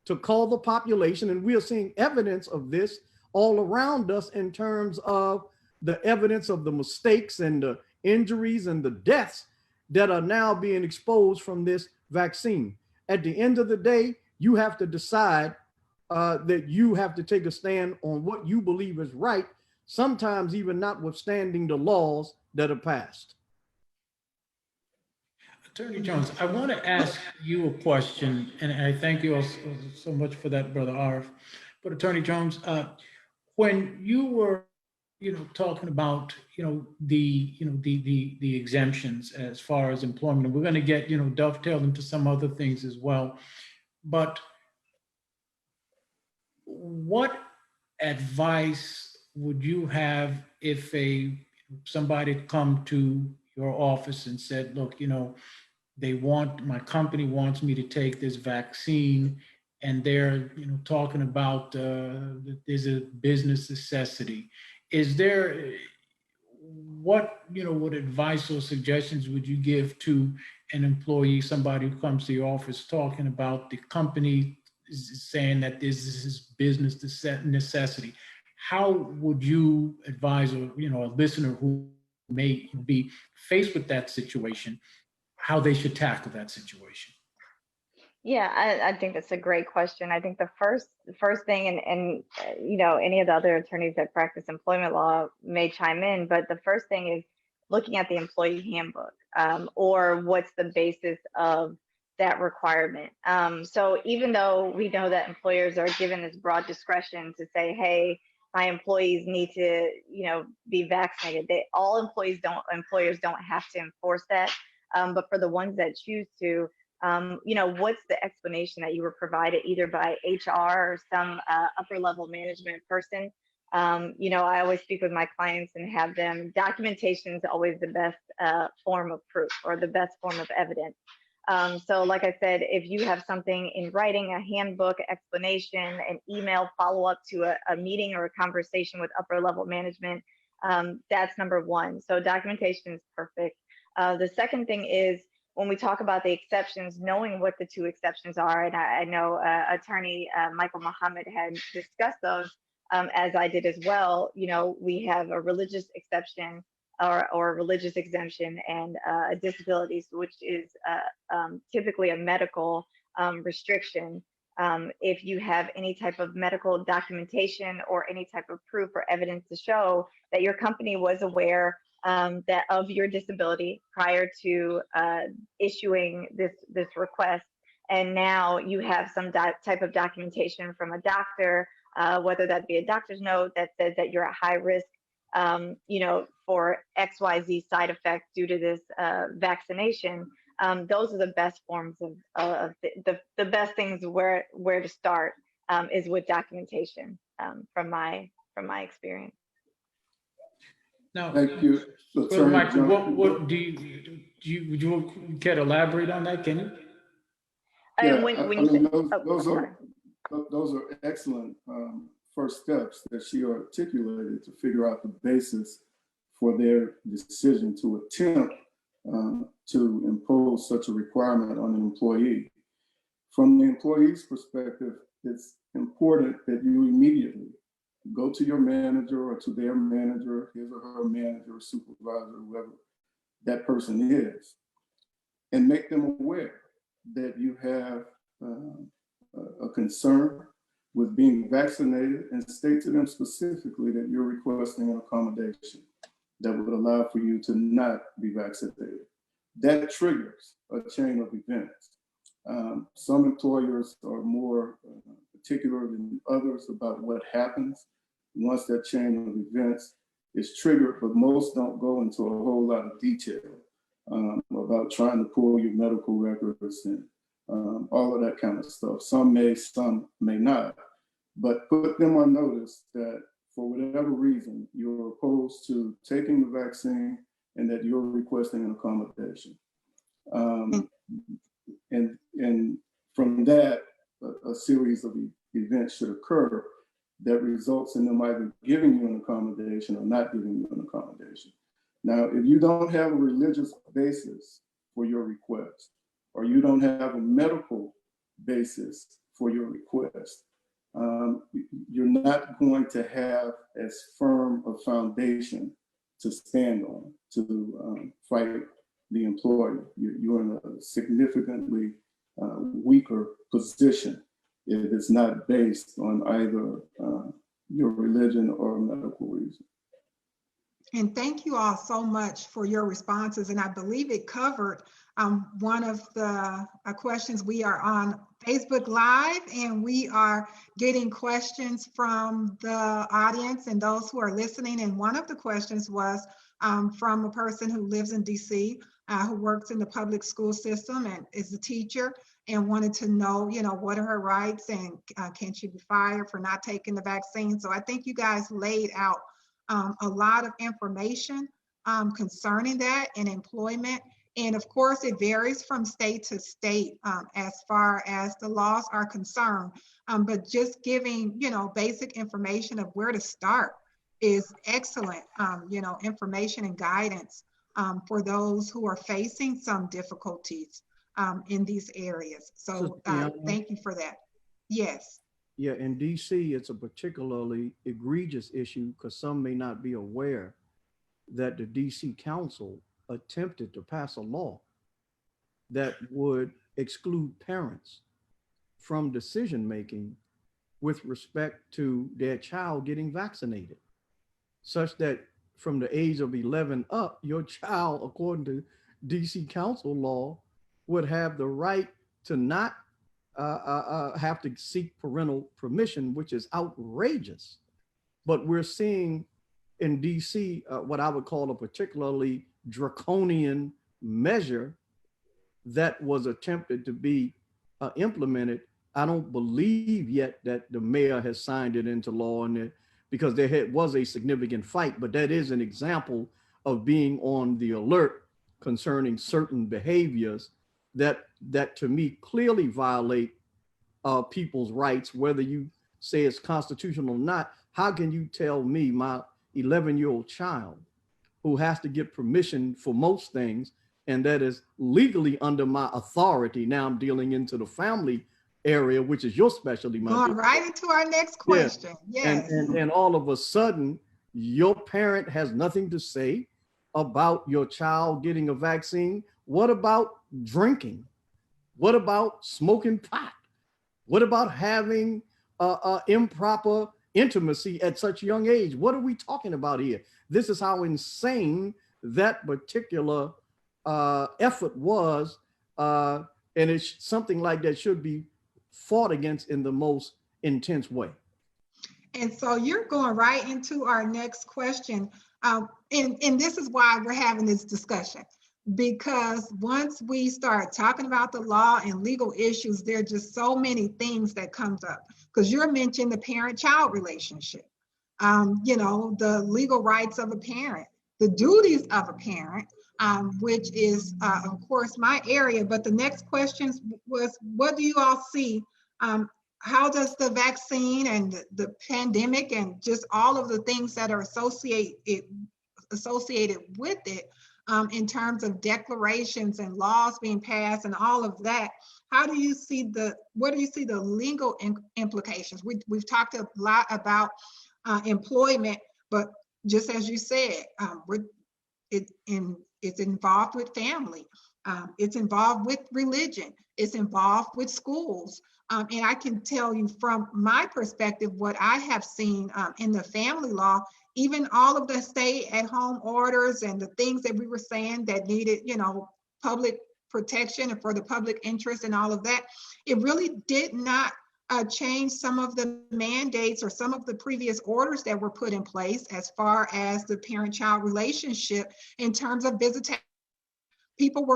to cull the population. And we are seeing evidence of this all around us in terms of the evidence of the mistakes and the injuries and the deaths that are now being exposed from this vaccine. At the end of the day, you have to decide that you have to take a stand on what you believe is right, sometimes even notwithstanding the laws that are passed. Attorney Jones, I want to ask you a question, and I thank you all so much for that, Brother Arif. But Attorney Jones, when you were, talking about, the exemptions as far as employment, and we're going to get, dovetailed into some other things as well. But what advice would you have if somebody come to your office and said, look, my company wants me to take this vaccine, and they're, talking about there's a business necessity. Is there, what advice or suggestions would you give to an employee, somebody who comes to your office talking about the company is saying that this is business necessity? How would you advise a listener who may be faced with that situation, how they should tackle that situation? Yeah, I think that's a great question. I think the first thing, and any of the other attorneys that practice employment law may chime in, but the first thing is looking at the employee handbook, or what's the basis of that requirement. So even though we know that employers are given this broad discretion to say, hey, my employees need to, be vaccinated, all employers don't have to enforce that. But for the ones that choose to, what's the explanation that you were provided either by HR or some upper level management person? I always speak with my clients and have them, documentation is always the best form of proof or the best form of evidence. So like I said, if you have something in writing, a handbook, explanation, an email follow-up to a meeting or a conversation with upper level management, that's number one. So documentation is perfect. The second thing is, when we talk about the exceptions, knowing what the 2 exceptions are, and I know Attorney Michael Muhammad had discussed those, as I did as well. We have a religious exception or a religious exemption, and a disabilities, which is typically a medical restriction. If you have any type of medical documentation or any type of proof or evidence to show that your company was aware that of your disability prior to issuing this request, and now you have some type of documentation from a doctor, whether that be a doctor's note that says that you're at high risk, for XYZ side effects due to this vaccination. Those are the best forms of the best things where to start is with documentation from my experience. Now, Thank you. Brother Michael, Attorney what do you care to elaborate on that? Can you? Yeah, And when I you mean, say, those are excellent first steps that she articulated to figure out the basis for their decision to attempt to impose such a requirement on an employee. From the employee's perspective, it's important that you immediately go to your manager or to their manager, his or her manager, supervisor, whoever that person is, and make them aware that you have a concern with being vaccinated, and state to them specifically that you're requesting an accommodation that would allow for you to not be vaccinated. That triggers a chain of events. Some employers are more particular than others about what happens once that chain of events is triggered, but most don't go into a whole lot of detail about trying to pull your medical records and all of that kind of stuff. Some may, some may not, but put them on notice that for whatever reason, you're opposed to taking the vaccine and that you're requesting an accommodation. And from that, a series of events should occur that results in them either giving you an accommodation or not giving you an accommodation. Now, if you don't have a religious basis for your request, or you don't have a medical basis for your request, you're not going to have as firm a foundation to stand on to fight the employer. You're in a significantly weaker position if it's not based on either your religion or a medical reason. And thank you all so much for your responses. And I believe it covered one of the questions. We are on Facebook Live and we are getting questions from the audience and those who are listening. And one of the questions was from a person who lives in DC, who works in the public school system and is a teacher, and wanted to know, what are her rights and can she be fired for not taking the vaccine? So I think you guys laid out a lot of information concerning that and employment. And of course, it varies from state to state as far as the laws are concerned. But just giving, basic information of where to start is excellent, information and guidance for those who are facing some difficulties in these areas. So thank you for that. Yes. Yeah, in DC, it's a particularly egregious issue because some may not be aware that the DC Council attempted to pass a law that would exclude parents from decision-making with respect to their child getting vaccinated, such that from the age of 11 up, your child, according to DC Council law, would have the right to not have to seek parental permission, which is outrageous. But we're seeing in DC what I would call a particularly draconian measure that was attempted to be implemented. I don't believe yet that the mayor has signed it into law, and because there was a significant fight, but that is an example of being on the alert concerning certain behaviors that to me clearly violate people's rights, whether you say it's constitutional or not. How can you tell me, my 11-year-old child, who has to get permission for most things, and that is legally under my authority? Now I'm dealing into the family area, which is your specialty. Going right into our next question. Yes. And all of a sudden, your parent has nothing to say about your child getting a vaccine. What about drinking? What about smoking pot? What about having improper intimacy at such a young age? What are we talking about here? This is how insane that particular effort was And it's something like that should be fought against in the most intense way. And so you're going right into our next question. And this is why we're having this discussion, because once we start talking about the law and legal issues, there are just so many things that comes up. Because you're mentioning the parent-child relationship, the legal rights of a parent, the duties of a parent, which is, of course, my area. But the next question was, what do you all see? How does the vaccine and the pandemic and just all of the things that are associated with it, in terms of declarations and laws being passed and all of that, what do you see the legal implications? We've talked a lot about employment, but just as you said, it's involved with family, it's involved with religion, it's involved with schools. And I can tell you from my perspective, what I have seen in the family law, even all of the stay-at-home orders and the things that we were saying that needed, public protection and for the public interest and all of that, it really did not change some of the mandates or some of the previous orders that were put in place as far as the parent-child relationship in terms of visitation.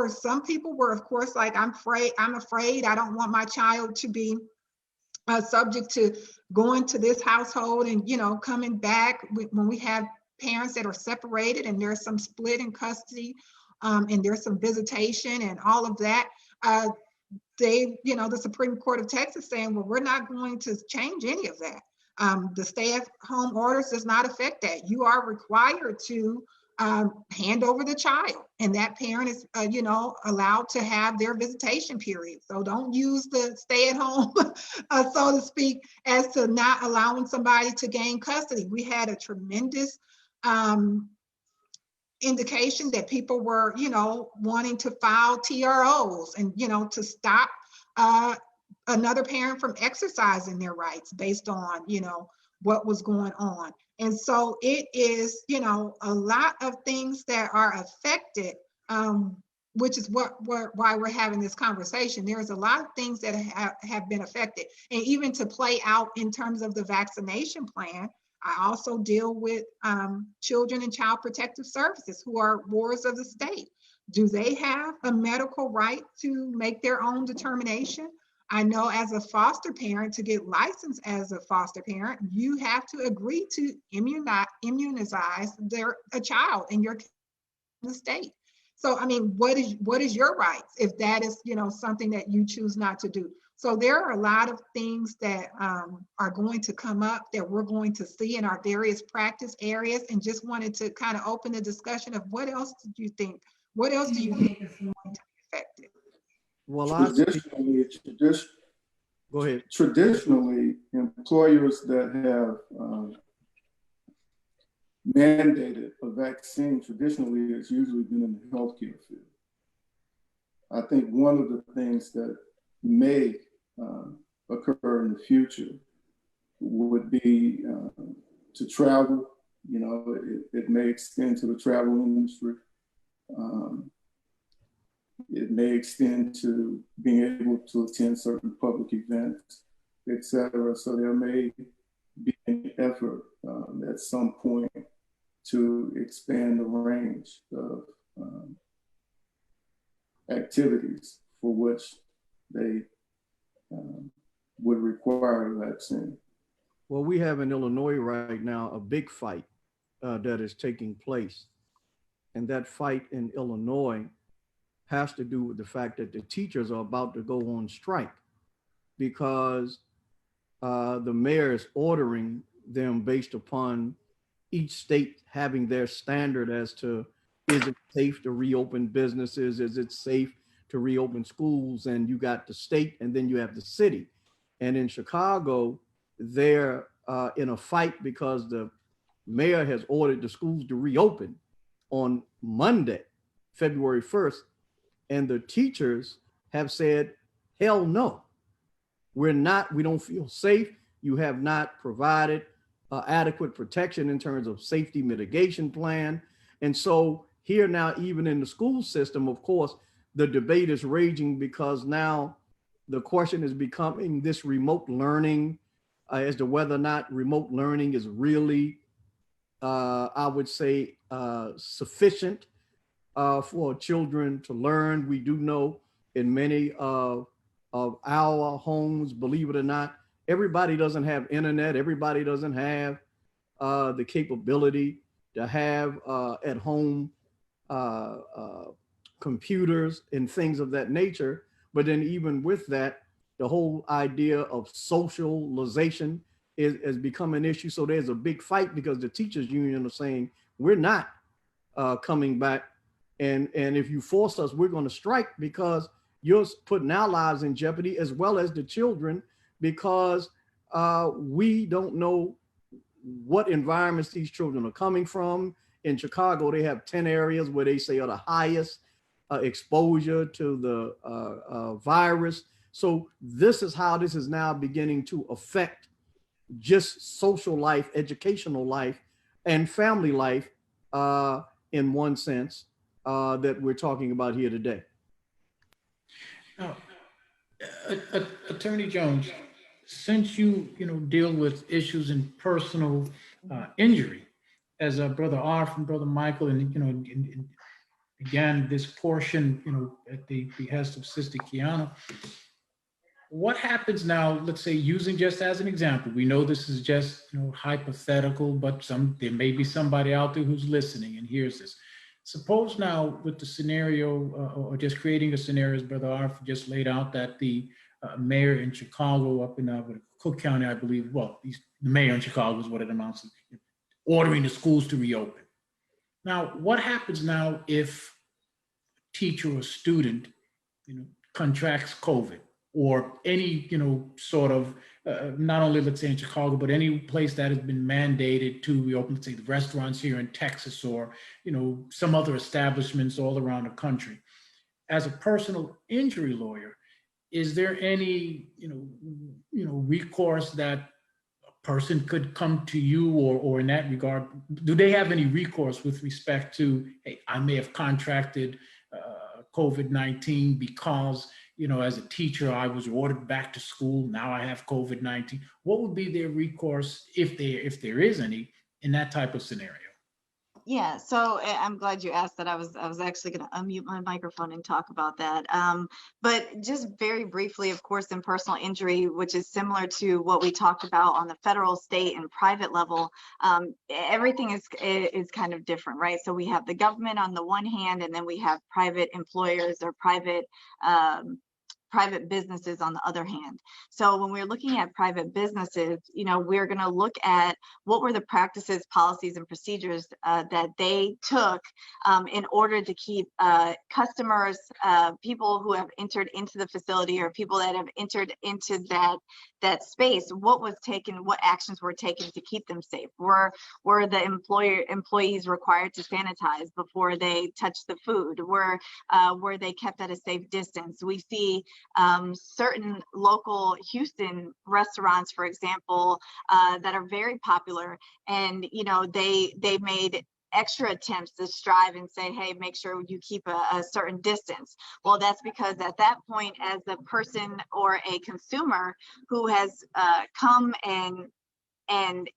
Some people were, of course, like, I'm afraid, I don't want my child to be subject to going to this household and, coming back when we have parents that are separated and there's some split in custody, and there's some visitation and all of that. The Supreme Court of Texas saying, well, we're not going to change any of that. The stay-at-home orders does not affect that. You are required to hand over the child, and that parent is, allowed to have their visitation period. So don't use the stay-at-home, so to speak, as to not allowing somebody to gain custody. We had a tremendous indication that people were, wanting to file TROs and, to stop another parent from exercising their rights based on, what was going on. And so it is, a lot of things that are affected, which is why we're having this conversation. There's a lot of things that have been affected. And even to play out in terms of the vaccination plan, I also deal with children and child protective services who are wards of the state. Do they have a medical right to make their own determination? I know as a foster parent, to get licensed as a foster parent, you have to agree to immunize a child in your state. So, I mean, what is your rights if that is, something that you choose not to do? So there are a lot of things that are going to come up that we're going to see in our various practice areas, and just wanted to kind of open the discussion of what else do you think is going to be affected? Well, go ahead. Traditionally, employers that have mandated a vaccine, traditionally, it's usually been in the healthcare field. I think one of the things that may occur in the future would be to travel. It may extend to the travel industry. It may extend to being able to attend certain public events, et cetera. So there may be an effort at some point to expand the range of activities for which they would require a vaccine. Well, we have in Illinois right now a big fight that is taking place. And that fight in Illinois has to do with the fact that the teachers are about to go on strike because the mayor is ordering them based upon each state having their standard as to, is it safe to reopen businesses? Is it safe to reopen schools? And you got the state and then you have the city. And in Chicago, they're in a fight because the mayor has ordered the schools to reopen on Monday, February 1st. And the teachers have said, hell no, we don't feel safe. You have not provided adequate protection in terms of safety mitigation plan. And so here now, even in the school system, of course, the debate is raging because now the question is becoming this remote learning as to whether or not remote learning is really, I would say, sufficient for children to learn. We do know in many of our homes, believe it or not, everybody doesn't have internet. Everybody doesn't have the capability to have at home computers and things of that nature. But then even with that, the whole idea of socialization is become an issue. So there's a big fight because the teachers union are saying, we're not coming back. And if you force us, we're going to strike because you're putting our lives in jeopardy as well as the children, because we don't know what environments these children are coming from. In Chicago, they have 10 areas where they say are the highest exposure to the virus. So this is how this is now beginning to affect just social life, educational life, and family life in one sense that we're talking about here today. Now, Attorney Jones, since you deal with issues in personal injury, as Brother Arif and Brother Michael, and began this portion, at the behest of Sister Qiana, what happens now? Let's say, using just as an example, we know this is just hypothetical, but there may be somebody out there who's listening and hears this. Suppose now with the scenario, or just creating a scenario, as Brother Arif just laid out, that the mayor in Chicago, up in Cook County, I believe, well, the mayor in Chicago is what it amounts to, ordering the schools to reopen. Now, what happens now if a teacher or student, contracts COVID, or any, sort of, not only, let's say, in Chicago, but any place that has been mandated to reopen, let's say the restaurants here in Texas, or, some other establishments all around the country. As a personal injury lawyer, is there any, recourse that a person could come to you, or in that regard, do they have any recourse with respect to, hey, I may have contracted COVID-19 because, as a teacher, I was ordered back to school. Now I have COVID-19. What would be their recourse, if there is any, in that type of scenario? Yeah, so I'm glad you asked that. I was actually going to unmute my microphone and talk about that. But just very briefly, of course, in personal injury, which is similar to what we talked about on the federal, state, and private level, everything is kind of different, right? So we have the government on the one hand, and then we have private employers or private businesses on the other hand. So when we're looking at private businesses, we're going to look at what were the practices, policies, and procedures that they took in order to keep customers, people who have entered into the facility, or people that have entered into that space, what was taken, what actions were taken to keep them safe? Were the employees required to sanitize before they touch the food? Were they kept at a safe distance? We see certain local Houston restaurants, for example, that are very popular, and they made extra attempts to strive and say, hey, make sure you keep a certain distance. Well, that's because at that point, as a person or a consumer who has come and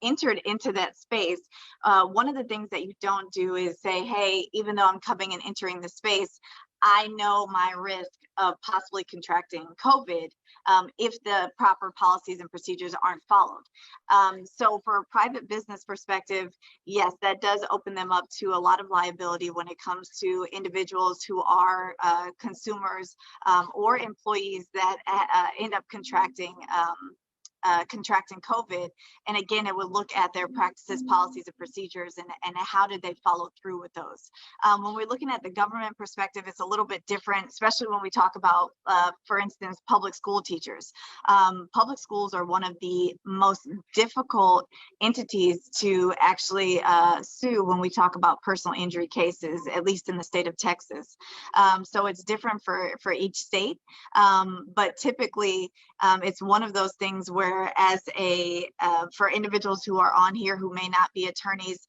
entered into that space, one of the things that you don't do is say, hey, even though I'm coming and entering the space, I know my risk of possibly contracting COVID if the proper policies and procedures aren't followed. So for a private business perspective, yes, that does open them up to a lot of liability when it comes to individuals who are consumers or employees that end up contracting COVID. And again, it would look at their practices, policies, and procedures, and how did they follow through with those. When we're looking at the government perspective, it's a little bit different, especially when we talk about, for instance, public school teachers. Public schools are one of the most difficult entities to actually sue when we talk about personal injury cases, at least in the state of Texas. So it's different for each state, but typically it's one of those things where whereas for individuals who are on here who may not be attorneys,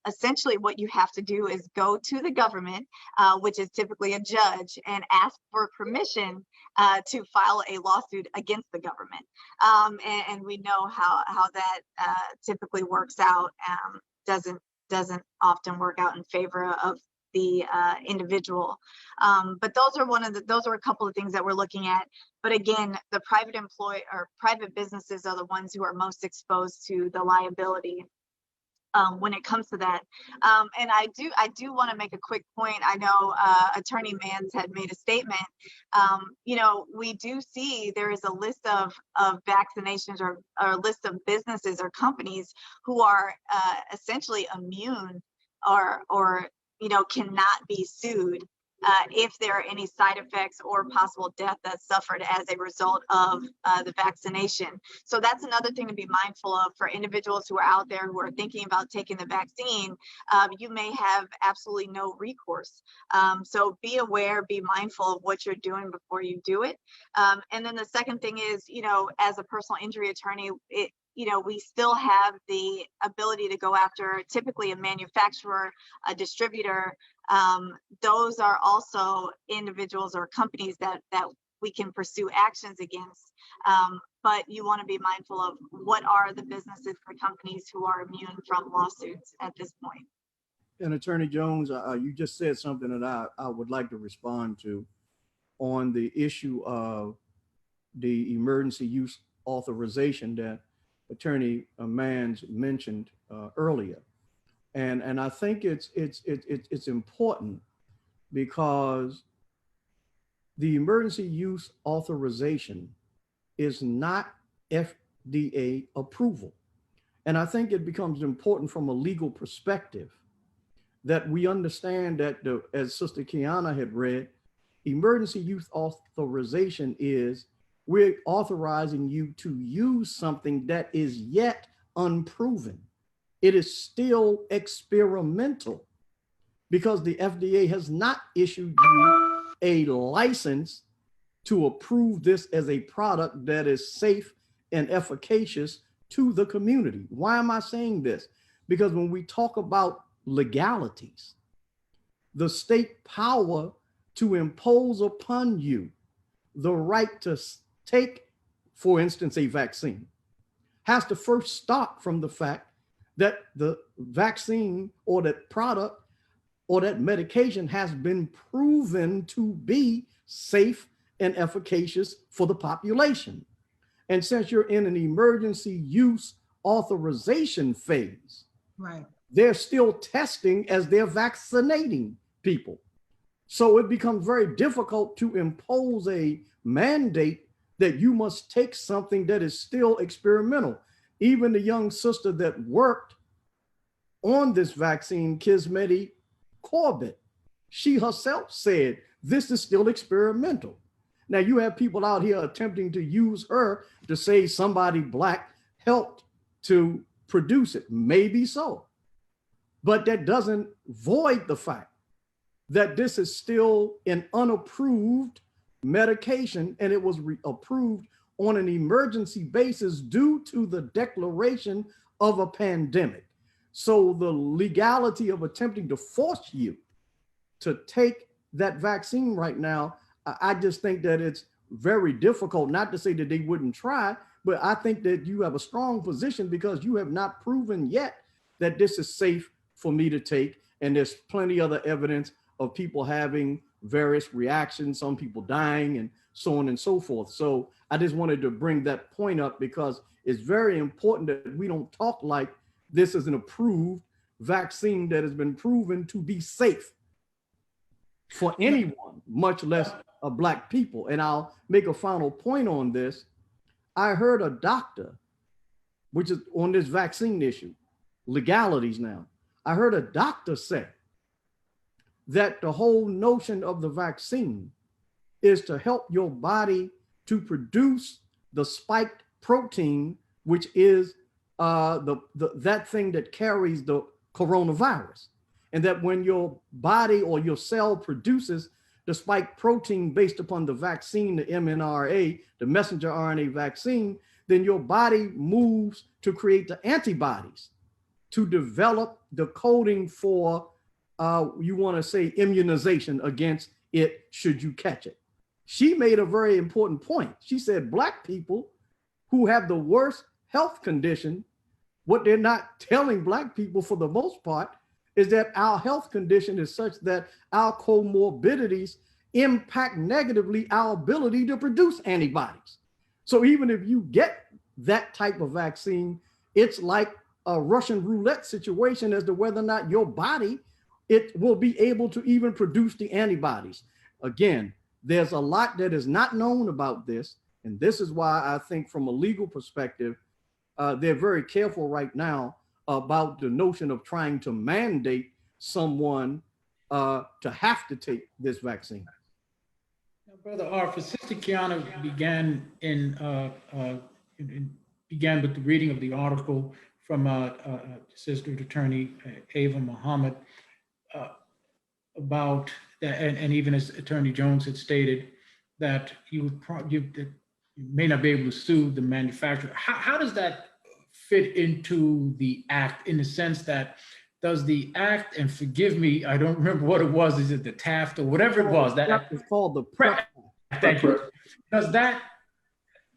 essentially what you have to do is go to the government, which is typically a judge, and ask for permission to file a lawsuit against the government. And we know how that typically works out. Doesn't often work out in favor of the individual. But those are a couple of things that we're looking at. But again, the private businesses are the ones who are most exposed to the liability when it comes to that. And I do want to make a quick point. I know Attorney Manns had made a statement. We do see there is a list of vaccinations or a list of businesses or companies who are essentially immune or cannot be sued if there are any side effects or possible death that's suffered as a result of the vaccination. So that's another thing to be mindful of for individuals who are out there who are thinking about taking the vaccine. You may have absolutely no recourse. So be aware, be mindful of what you're doing before you do it. And then the second thing is, as a personal injury attorney, we still have the ability to go after typically a manufacturer, a distributor. Those are also individuals or companies that we can pursue actions against. But you want to be mindful of what are the businesses or companies who are immune from lawsuits at this point. And Attorney Jones, you just said something that I would like to respond to on the issue of the emergency use authorization that Attorney Manns mentioned earlier. And I think it's important because the emergency use authorization is not FDA approval. And I think it becomes important from a legal perspective that we understand that, as Sister Qiana had read, emergency use authorization is we're authorizing you to use something that is yet unproven. It is still experimental because the FDA has not issued you a license to approve this as a product that is safe and efficacious to the community. Why am I saying this? Because when we talk about legalities, the state power to impose upon you the right to take, for instance, a vaccine has to first start from the fact that the vaccine or that product or that medication has been proven to be safe and efficacious for the population. And since you're in an emergency use authorization phase, Right. they're still testing as they're vaccinating people. So it becomes very difficult to impose a mandate that you must take something that is still experimental. Even the young sister that worked on this vaccine, Kismeti Corbett, she herself said, this is still experimental. Now you have people out here attempting to use her to say somebody Black helped to produce it. Maybe so, but that doesn't void the fact that this is still an unapproved medication, and it was approved on an emergency basis due to the declaration of a pandemic. So the legality of attempting to force you to take that vaccine right now, I just think that it's very difficult, not to say that they wouldn't try, but I think that you have a strong position because you have not proven yet that this is safe for me to take. And there's plenty other evidence of people having various reactions, some people dying and so on and so forth. So I just wanted to bring that point up because it's very important that we don't talk like this is an approved vaccine that has been proven to be safe for anyone, much less a Black people. And I'll make a final point on this. I heard a doctor, which is on this vaccine issue, legalities now. I heard a doctor say that the whole notion of the vaccine is to help your body to produce the spiked protein, which is that thing that carries the coronavirus. And that when your body or your cell produces the spike protein based upon the vaccine, the mRNA, the messenger RNA vaccine, then your body moves to create the antibodies to develop the coding for, you want to say, immunization against it should you catch it. She made a very important point. She said Black people who have the worst health condition, what they're not telling Black people for the most part is that our health condition is such that our comorbidities impact negatively our ability to produce antibodies. So even if you get that type of vaccine, it's like a Russian roulette situation as to whether or not your body, it will be able to even produce the antibodies. Again, there's a lot that is not known about this. And this is why I think from a legal perspective, they're very careful right now about the notion of trying to mandate someone to have to take this vaccine. Now, Brother Arif, Sister Qiana began with the reading of the article from Sister Attorney Athill Muhammad about that, and even as Attorney Jones had stated, that you may not be able to sue the manufacturer. How does that fit into the act, in the sense that does the act, and forgive me, I don't remember what it was, is it the Taft or whatever it was? That is called the PrEP. Thank you. Does that,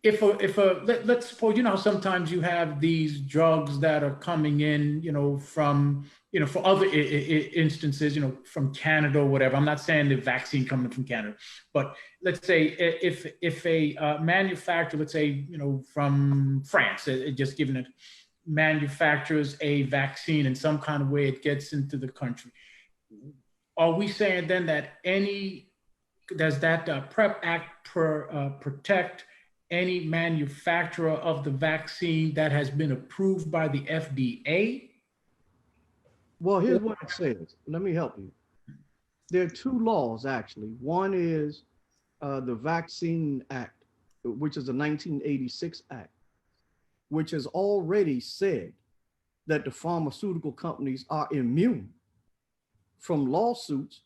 let's suppose, you know, sometimes you have these drugs that are coming in, from, for other instances, from Canada or whatever. I'm not saying the vaccine coming from Canada, but let's say if a manufacturer, let's say, from France, just giving it, manufactures a vaccine in some kind of way, it gets into the country. Are we saying then that does that PrEP Act protect any manufacturer of the vaccine that has been approved by the FDA? Well, here's what it says. Let me help you. There are two laws, actually. One is the Vaccine Act, which is the 1986 Act, which has already said that the pharmaceutical companies are immune from lawsuits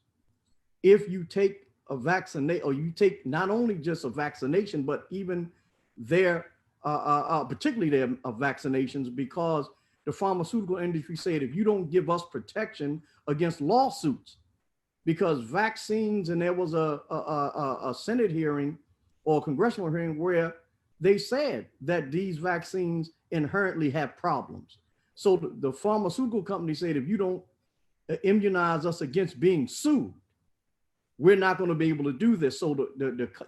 if you take a vaccination, or you take not only just a vaccination, but even their, particularly their vaccinations, because the pharmaceutical industry said, if you don't give us protection against lawsuits, because vaccines, and there was a Senate hearing or a congressional hearing where they said that these vaccines inherently have problems. So the pharmaceutical company said, if you don't immunize us against being sued, we're not going to be able to do this. So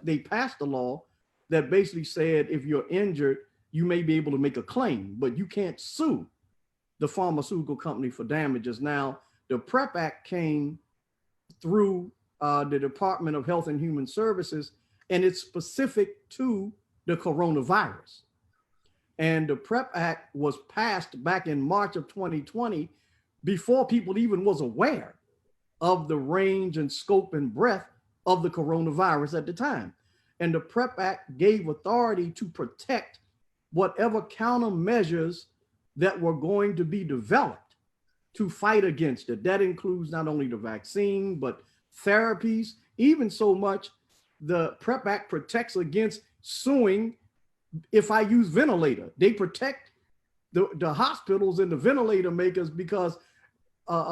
they passed a law that basically said, if you're injured, you may be able to make a claim, but you can't sue the pharmaceutical company for damages. Now, the PrEP Act came through the Department of Health and Human Services, and it's specific to the coronavirus. And the PrEP Act was passed back in March of 2020, before people even was aware of the range and scope and breadth of the coronavirus at the time. And the PrEP Act gave authority to protect whatever countermeasures that were going to be developed to fight against it. That includes not only the vaccine, but therapies. Even so much, the PrEP Act protects against suing if I use ventilator. They protect the hospitals and the ventilator makers, because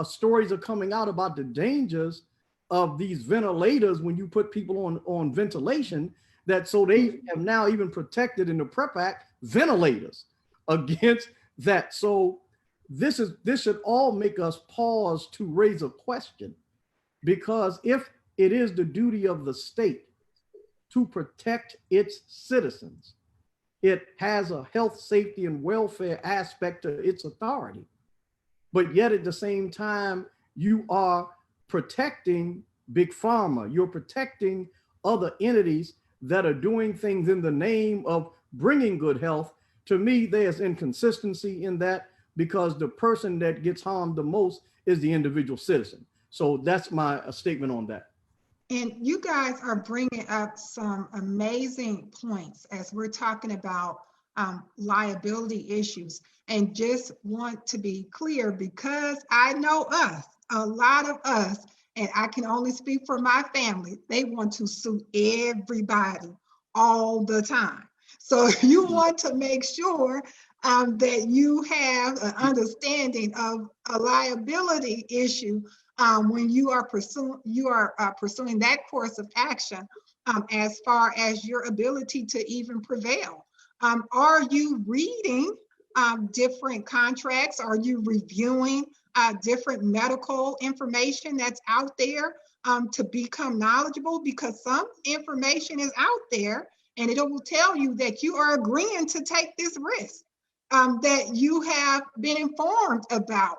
stories are coming out about the dangers of these ventilators when you put people on ventilation, that so they have now even protected in the PrEP Act ventilators against that. So this should all make us pause to raise a question, because if it is the duty of the state to protect its citizens, it has a health, safety, and welfare aspect to its authority. But yet at the same time, you are protecting Big Pharma. You're protecting other entities that are doing things in the name of bringing good health. To me, there's inconsistency in that, because the person that gets harmed the most is the individual citizen. So that's my statement on that. And you guys are bringing up some amazing points as we're talking about liability issues. And just want to be clear, because I know us, a lot of us, and I can only speak for my family, they want to sue everybody all the time. So you want to make sure that you have an understanding of a liability issue when you are pursuing that course of action as far as your ability to even prevail. Are you reading different contracts? Are you reviewing different medical information that's out there to become knowledgeable? Because some information is out there and it will tell you that you are agreeing to take this risk, that you have been informed about,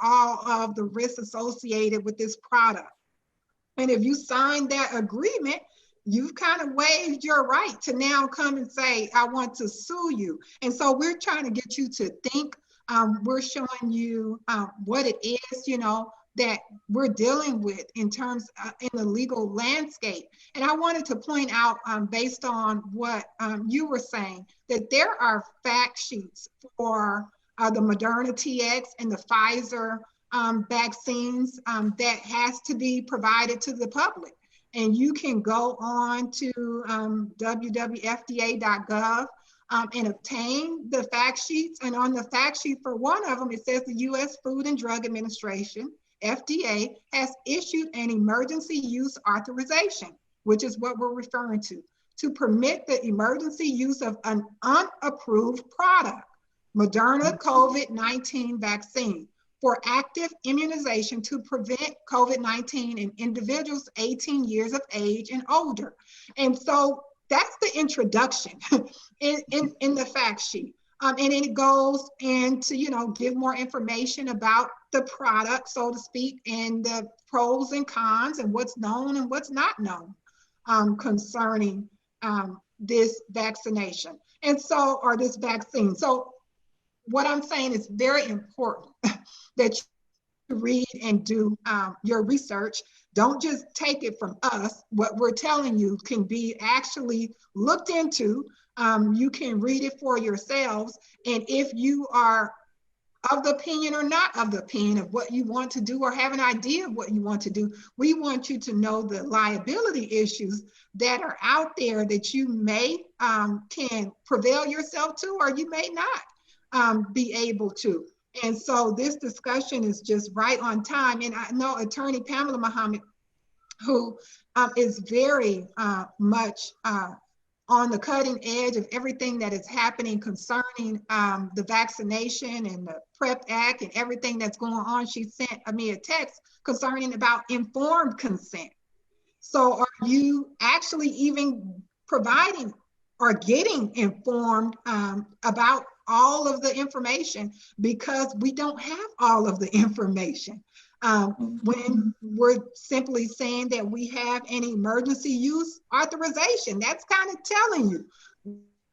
all of the risks associated with this product. And if you sign that agreement, you've kind of waived your right to now come and say, I want to sue you. And so we're trying to get you to think. We're showing you what it is, that we're dealing with in terms in the legal landscape. And I wanted to point out, based on what you were saying, that there are fact sheets for the Moderna TX and the Pfizer vaccines that has to be provided to the public. And you can go on to www.fda.gov and obtain the fact sheets. And on the fact sheet for one of them, it says the U.S. Food and Drug Administration, FDA, has issued an emergency use authorization, which is what we're referring to permit the emergency use of an unapproved product, Moderna COVID-19 vaccine, for active immunization to prevent COVID-19 in individuals 18 years of age and older. And so that's the introduction in the fact sheet. And it goes into, give more information about the product, so to speak, and the pros and cons and what's known and what's not known concerning this vaccination. And so, or this vaccine. So what I'm saying is very important that you read and do your research. Don't just take it from us. What we're telling you can be actually looked into. You can read it for yourselves. And if you are of the opinion or not of the opinion of what you want to do or have an idea of what you want to do, we want you to know the liability issues that are out there that you may can prevail yourself to, or you may not be able to. And so this discussion is just right on time. And I know Attorney Pamela Muhammad, who is very much on the cutting edge of everything that is happening concerning the vaccination and the PrEP Act and everything that's going on. She sent me a text concerning about informed consent. So are you actually even providing or getting informed about all of the information? Because we don't have all of the information. When we're simply saying that we have an emergency use authorization, that's kind of telling you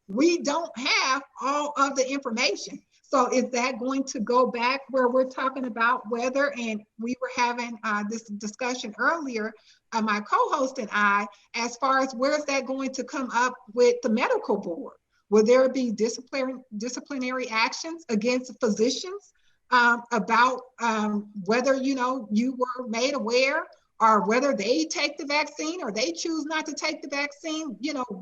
we don't have all of the information. So is that going to go back where we're talking about whether, and we were having this discussion earlier, my co-host and I, as far as where is that going to come up with the medical board? Will there be disciplinary actions against physicians about whether, you were made aware, or whether they take the vaccine or they choose not to take the vaccine?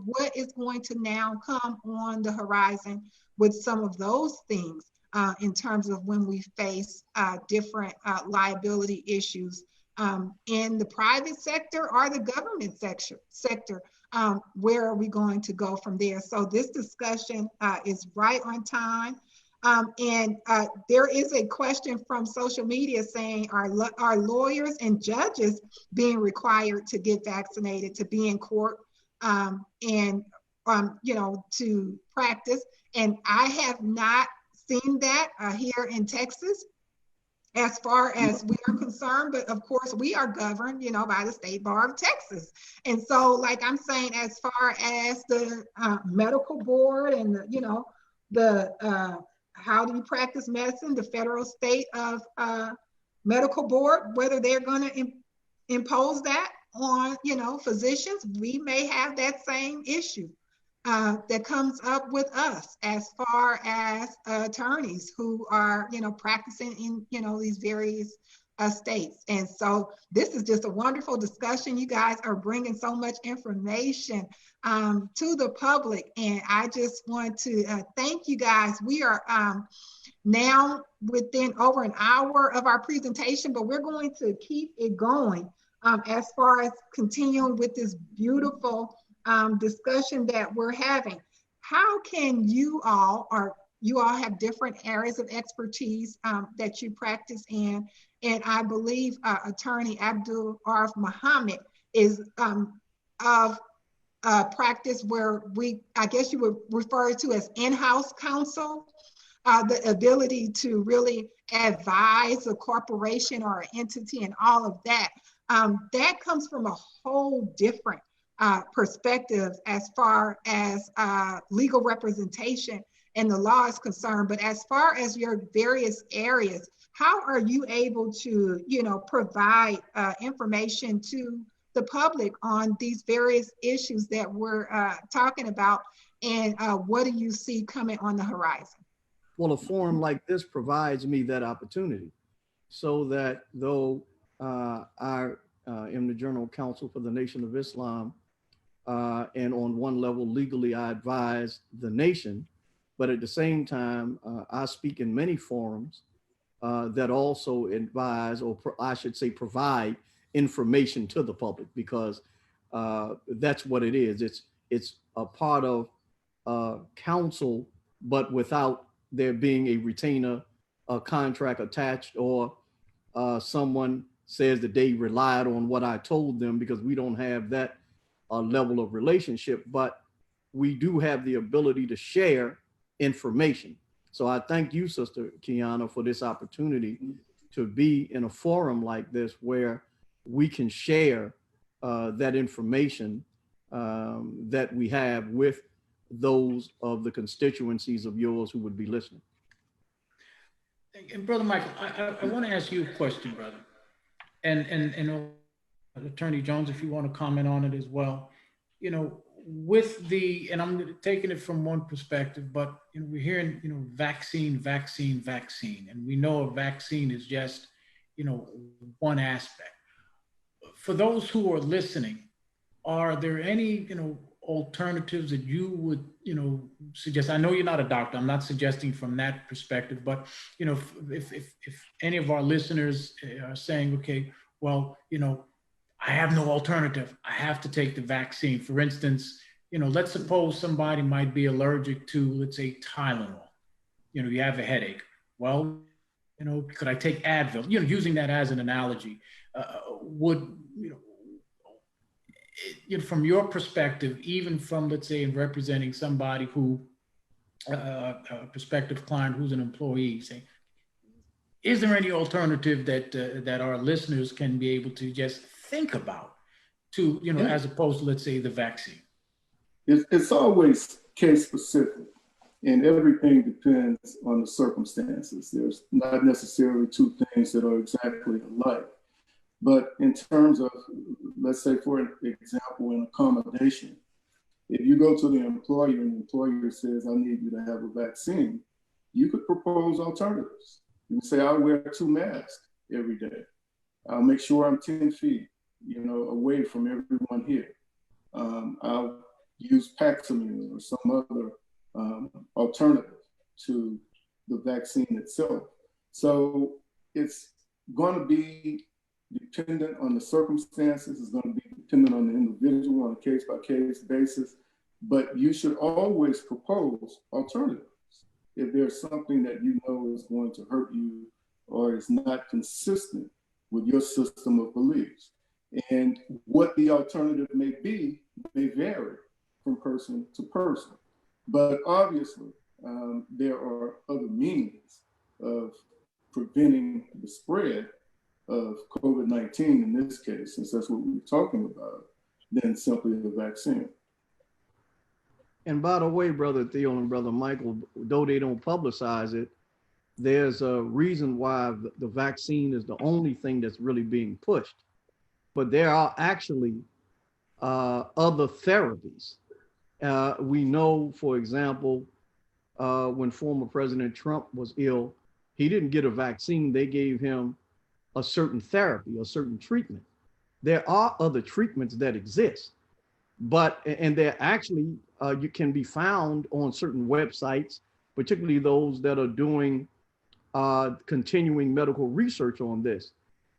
What is going to now come on the horizon with some of those things in terms of when we face different liability issues in the private sector or the government sector? Where are we going to go from there? So this discussion is right on time. And there is a question from social media saying, are lawyers and judges being required to get vaccinated to be in court and to practice? And I have not seen that here in Texas as far as we are concerned, but of course we are governed, by the State Bar of Texas. And so, like I'm saying, as far as the medical board and the how do you practice medicine, the federal state of medical board, whether they're going to impose that on, physicians, we may have that same issue that comes up with us as far as attorneys who are, practicing in, these various states. And so this is just a wonderful discussion. You guys are bringing so much information to the public. And I just want to thank you guys. We are now within over an hour of our presentation, but we're going to keep it going as far as continuing with this beautiful discussion that we're having. How can you all have different areas of expertise that you practice in. And I believe Attorney Abdul Muhammad is of practice where I guess you would refer to as in-house counsel, the ability to really advise a corporation or an entity and all of that. That comes from a whole different perspective as far as legal representation and the law is concerned. But as far as your various areas, how are you able to, provide information to the public on these various issues that we're talking about? And what do you see coming on the horizon? Well, a forum like this provides me that opportunity so that though I am the General Counsel for the Nation of Islam, and on one level legally I advise the nation, but at the same time, I speak in many forums that also advise, or I should say provide information to the public, because that's what it is. It's a part of counsel, but without there being a retainer, a contract attached, or someone says that they relied on what I told them, because we don't have that level of relationship, but we do have the ability to share information. So I thank you, Sister Qiana, for this opportunity to be in a forum like this where we can share that information that we have with those of the constituencies of yours who would be listening. And Brother Michael, I want to ask you a question, brother. And Attorney Jones, if you want to comment on it as well. With and I'm taking it from one perspective, but we're hearing, vaccine, and we know a vaccine is just, one aspect. For those who are listening, are there any, alternatives that you would, suggest? I know you're not a doctor. I'm not suggesting from that perspective, but, if any of our listeners are saying, okay, well, I have no alternative, I have to take the vaccine. For instance, let's suppose somebody might be allergic to, let's say, Tylenol. You have a headache. Well, could I take Advil? Using that as an analogy, from your perspective, even from, let's say, representing somebody who, a prospective client who's an employee, say, is there any alternative that our listeners can be able to just think about to, as opposed to, let's say, the vaccine? It's always case specific, and everything depends on the circumstances. There's not necessarily two things that are exactly alike. But in terms of, let's say, for example, an accommodation, if you go to the employer and the employer says, I need you to have a vaccine, you could propose alternatives. You can say, I'll wear 2 masks every day. I'll make sure I'm 10 feet, away from everyone here. I'll use Paximune or some other alternative to the vaccine itself. So it's going to be dependent on the circumstances. It's going to be dependent on the individual on a case-by-case basis, but you should always propose alternatives if there's something that is going to hurt you or is not consistent with your system of beliefs. And what the alternative may be may vary from person to person. But obviously, there are other means of preventing the spread of COVID-19 in this case, since that's what we're talking about, than simply the vaccine. And by the way, Brother Theo and Brother Michael, though they don't publicize it, there's a reason why the vaccine is the only thing that's really being pushed. But there are actually other therapies. We know, for example, when former President Trump was ill, he didn't get a vaccine. They gave him a certain therapy, a certain treatment. There are other treatments that exist, and they're actually, you can be found on certain websites, particularly those that are doing continuing medical research on this.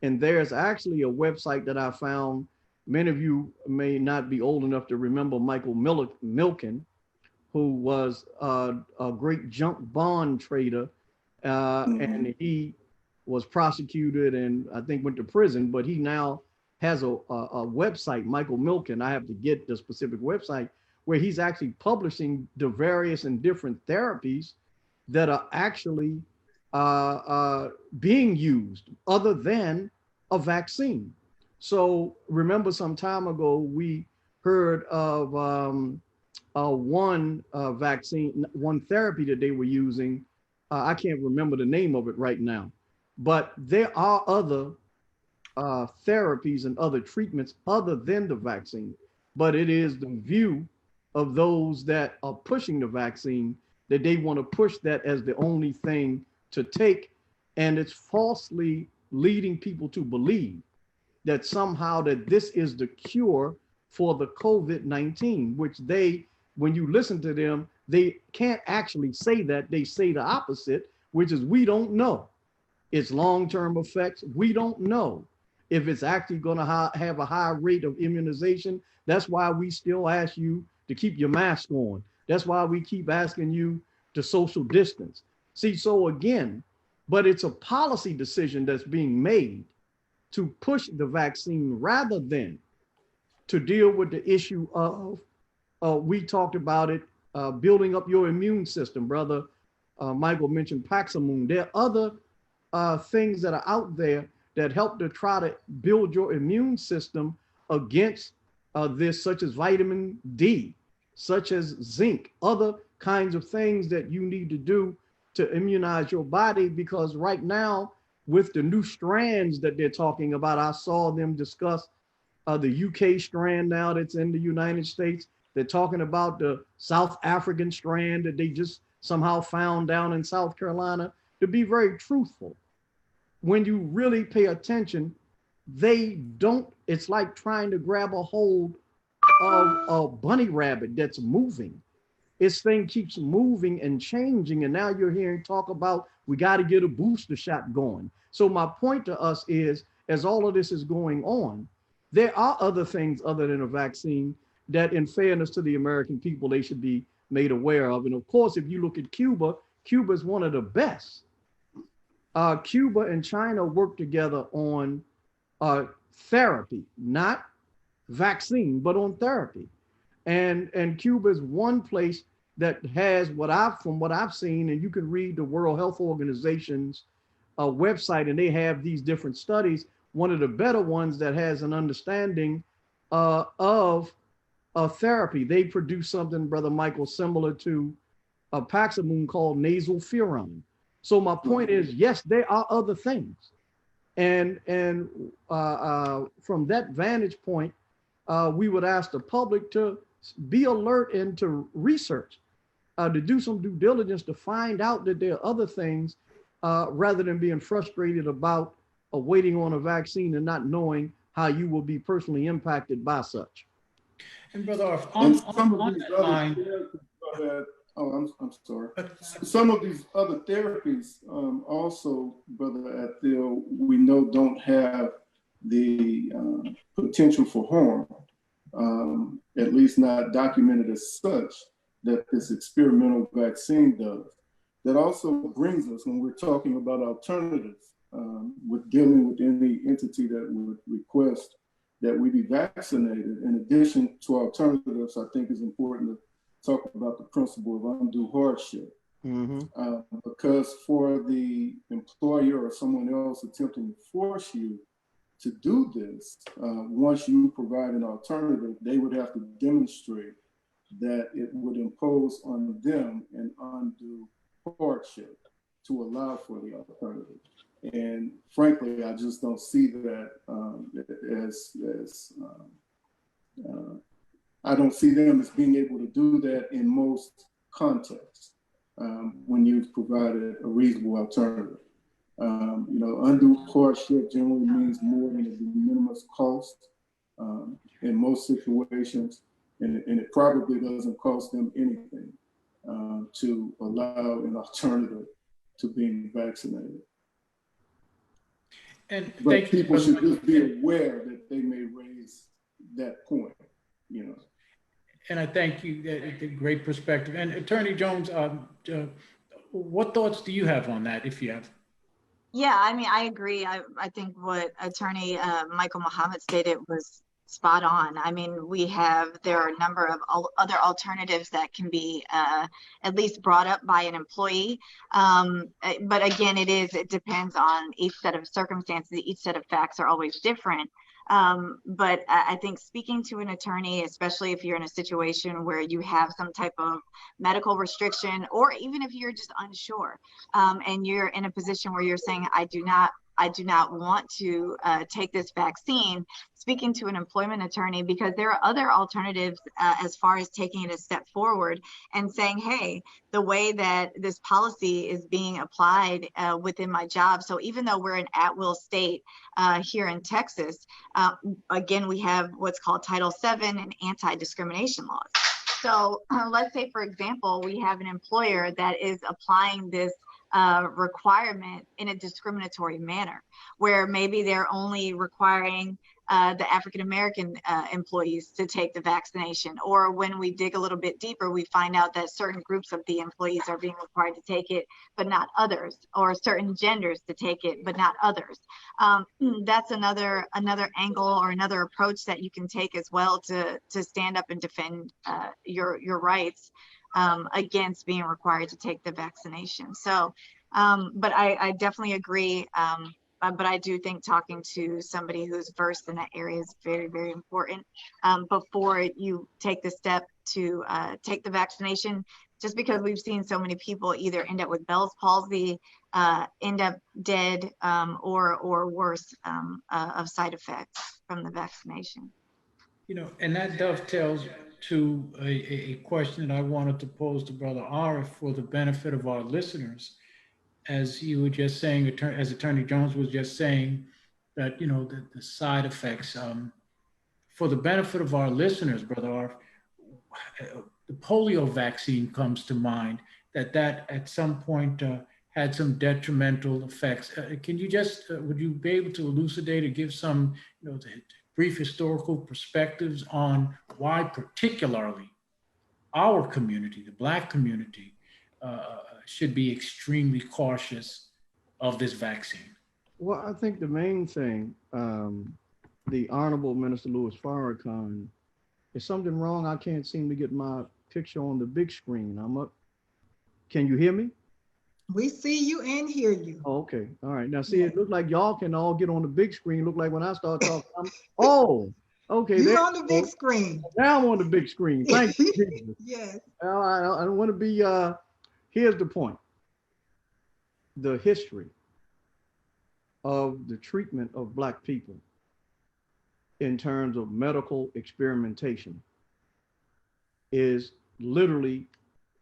And there's actually a website that I found. Many of you may not be old enough to remember Michael Milken, who was a great junk bond trader, and he was prosecuted and I think went to prison, but he now has a website, Michael Milken. I have to get the specific website, where he's actually publishing the various and different therapies that are actually being used other than a vaccine. So remember, some time ago, we heard of one vaccine, one therapy that they were using. I can't remember the name of it right now, but there are other therapies and other treatments other than the vaccine. But it is the view of those that are pushing the vaccine that they want to push that as the only thing to take. And it's falsely leading people to believe that somehow that this is the cure for the COVID-19, which they, when you listen to them, they can't actually say that. They say the opposite, which is we don't know its long-term effects. We don't know if it's actually going to have a high rate of immunization. That's why we still ask you to keep your mask on. That's why we keep asking you to social distance. See, so again, but it's a policy decision that's being made to push the vaccine rather than to deal with the issue of, we talked about it, building up your immune system. Brother Michael mentioned Paxamune. There are other things that are out there that help to try to build your immune system against this, such as vitamin D, such as zinc, other kinds of things that you need to do to immunize your body. Because right now, with the new strands that they're talking about, I saw them discuss the UK strand now that's in the United States. They're talking about the South African strand that they just somehow found down in South Carolina. To be very truthful, when you really pay attention, they don't, it's like trying to grab a hold of a bunny rabbit that's moving. This thing keeps moving and changing. And now you're hearing talk about, we got to get a booster shot going. So my point to us is, as all of this is going on, there are other things other than a vaccine that, in fairness to the American people, they should be made aware of. And of course, if you look at Cuba, Cuba is one of the best. Cuba and China work together on therapy, not vaccine, but on therapy. And Cuba is one place that has from what I've seen, and you can read the World Health Organization's website, and they have these different studies. One of the better ones that has an understanding of therapy. They produce something, Brother Michael, similar to Paxamune called nasal furon. So my point is, yes, there are other things. And from that vantage point, we would ask the public to be alert and to research, to do some due diligence to find out that there are other things, rather than being frustrated about waiting on a vaccine and not knowing how you will be personally impacted by such. And Brother Arif, I'm sorry. Some of these other therapies also, Brother Athill, we know don't have the potential for harm, at least not documented as such, that this experimental vaccine does. That also brings us, when we're talking about alternatives, with dealing with any entity that would request that we be vaccinated, in addition to alternatives, I think it's important to talk about the principle of undue hardship. Because for the employer or someone else attempting to force you to do this, once you provide an alternative, they would have to demonstrate that it would impose on them an undue hardship to allow for the alternative. And frankly, I just don't see that I don't see them as being able to do that in most contexts when you've provided a reasonable alternative. Undue hardship generally means more than the de minimis cost in most situations, and it probably doesn't cost them anything to allow an alternative to being vaccinated. But people should just be aware that they may raise that point, And I thank you. Great perspective. And Attorney Jones, what thoughts do you have on that, if you have? Yeah, I mean, I agree. I think what Attorney Michael Muhammad stated was spot on. I mean, there are a number of other alternatives that can be at least brought up by an employee. But again, it depends on each set of circumstances. Each set of facts are always different. But I think speaking to an attorney, especially if you're in a situation where you have some type of medical restriction, or even if you're just unsure, and you're in a position where you're saying, I do not want to take this vaccine, speaking to an employment attorney, because there are other alternatives as far as taking it a step forward and saying, hey, the way that this policy is being applied within my job. So even though we're an at-will state here in Texas, again, we have what's called Title VII and anti-discrimination laws. So let's say, for example, we have an employer that is applying this requirement in a discriminatory manner, where maybe they're only requiring the African-American employees to take the vaccination. Or when we dig a little bit deeper, we find out that certain groups of the employees are being required to take it, but not others, or certain genders to take it, but not others. That's another angle or another approach that you can take as well to stand up and defend your rights against being required to take the vaccination. So, but I definitely agree. But I do think talking to somebody who's versed in that area is very, very important before you take the step to take the vaccination, just because we've seen so many people either end up with Bell's palsy, end up dead, or worse of side effects from the vaccination. And that dovetails to a question that I wanted to pose to Brother Arif for the benefit of our listeners. As you were just saying, as Attorney Jones was just saying, that, the side effects, for the benefit of our listeners, Brother Arif, the polio vaccine comes to mind, that at some point had some detrimental effects. Can you would you be able to elucidate or give some, brief historical perspectives on why particularly our community, the Black community, should be extremely cautious of this vaccine? Well, I think the main thing, the Honorable Minister Louis Farrakhan, is something wrong? I can't seem to get my picture on the big screen. I'm up. Can you hear me? We see you and hear you. Oh, okay. All right. Now, see, it looks like y'all can all get on the big screen. Look like when I start talking, okay. You're on the big screen. Now I'm on the big screen. Thank you, Jesus. Yes. I don't want to be, here's the point. The history of the treatment of Black people in terms of medical experimentation is literally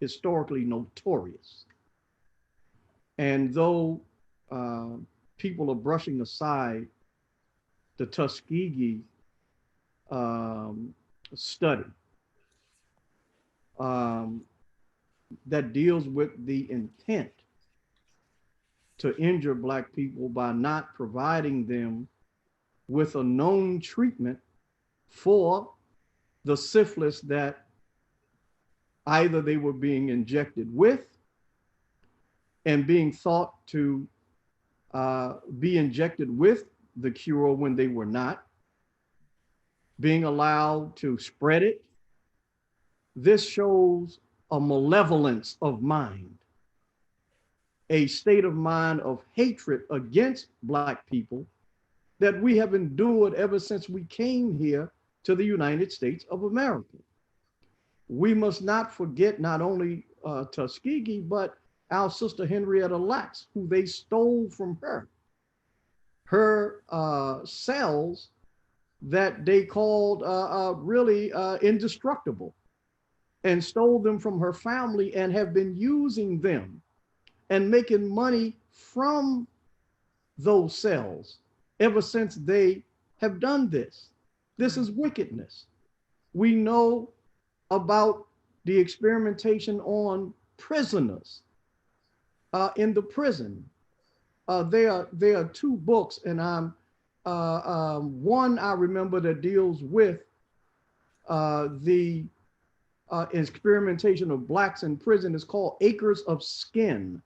historically notorious. And though people are brushing aside the Tuskegee study that deals with the intent to injure Black people by not providing them with a known treatment for the syphilis that either they were being injected with and being thought to be injected with the cure when they were not, being allowed to spread it. This shows a malevolence of mind, a state of mind of hatred against Black people that we have endured ever since we came here to the United States of America. We must not forget not only Tuskegee, but our sister Henrietta Lacks, who they stole from her cells that they called really indestructible, and stole them from her family and have been using them and making money from those cells ever since they have done this. This is wickedness. We know about the experimentation on prisoners in the prison. There are two books, and one I remember that deals with the experimentation of blacks in prison. Is called Acres of Skin.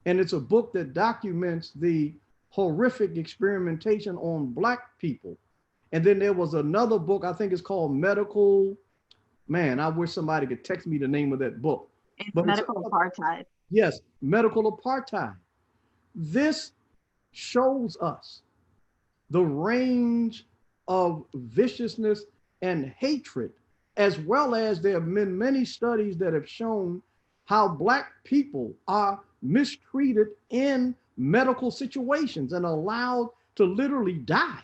And it's a book that documents the horrific experimentation on black people. And then there was another book, I think it's called Medical, man, I wish somebody could text me the name of that book. It's Medical Apartheid. Yes, Medical Apartheid. This shows us the range of viciousness and hatred, as well as there have been many studies that have shown how black people are mistreated in medical situations and allowed to literally die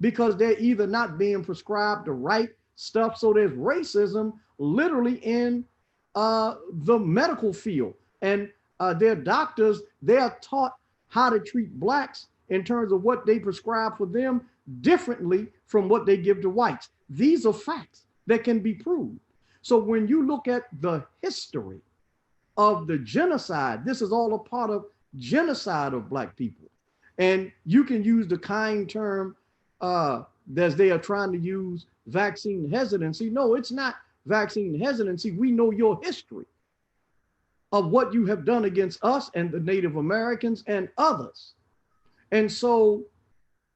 because they're either not being prescribed the right stuff. So there's racism literally in the medical field. And their doctors, they are taught how to treat blacks in terms of what they prescribe for them differently from what they give to whites. These are facts that can be proved. So when you look at the history of the genocide, this is all a part of genocide of black people. And you can use the kind term as they are trying to use vaccine hesitancy. No, it's not vaccine hesitancy. We know your history of what you have done against us and the Native Americans and others. And so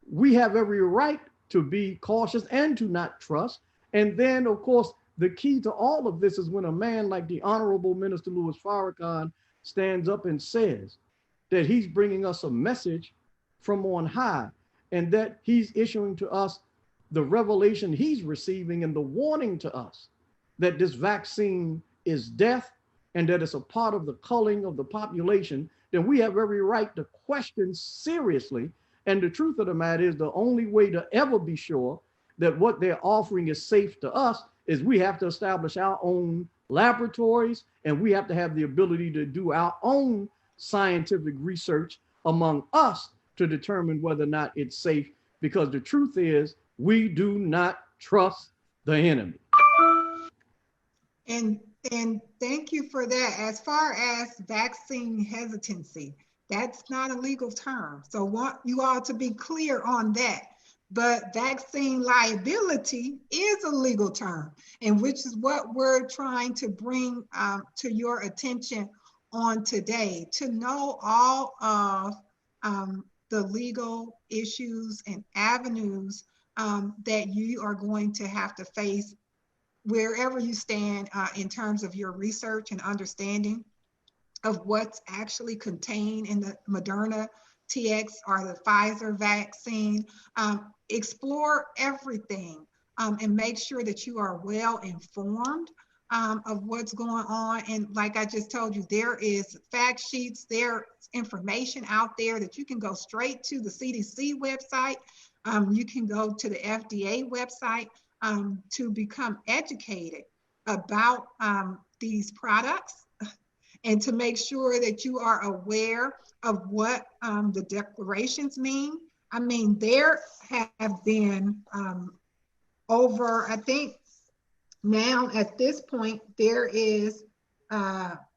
we have every right to be cautious and to not trust. And then, of course, the key to all of this is when a man like the Honorable Minister Louis Farrakhan stands up and says that he's bringing us a message from on high, and that he's issuing to us the revelation he's receiving and the warning to us that this vaccine is death and that it's a part of the culling of the population, then we have every right to question seriously. And the truth of the matter is the only way to ever be sure that what they're offering is safe to us is we have to establish our own laboratories, and we have to have the ability to do our own scientific research among us to determine whether or not it's safe, because the truth is we do not trust the enemy. And thank you for that. As far as vaccine hesitancy, that's not a legal term. So want you all to be clear on that. But vaccine liability is a legal term, and which is what we're trying to bring to your attention on today, to know all of the legal issues and avenues that you are going to have to face wherever you stand in terms of your research and understanding of what's actually contained in the Moderna TX or the Pfizer vaccine. Explore everything and make sure that you are well informed of what's going on. And like I just told you, there is fact sheets, there's information out there that you can go straight to the CDC website. You can go to the FDA website to become educated about these products and to make sure that you are aware of what the declarations mean. I mean, there have been over, I think now at this point, there is 5,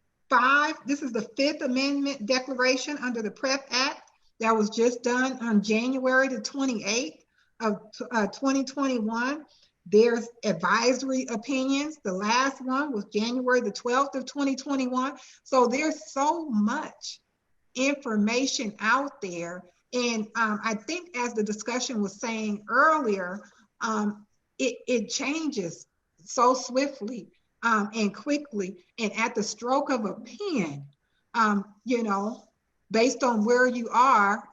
this is the 5th Amendment Declaration under the PrEP Act that was just done on January the 28th of 2021. There's advisory opinions. The last one was January the 12th of 2021. So there's so much information out there. And I think as the discussion was saying earlier, it changes so swiftly and quickly, and at the stroke of a pen, you know, based on where you are,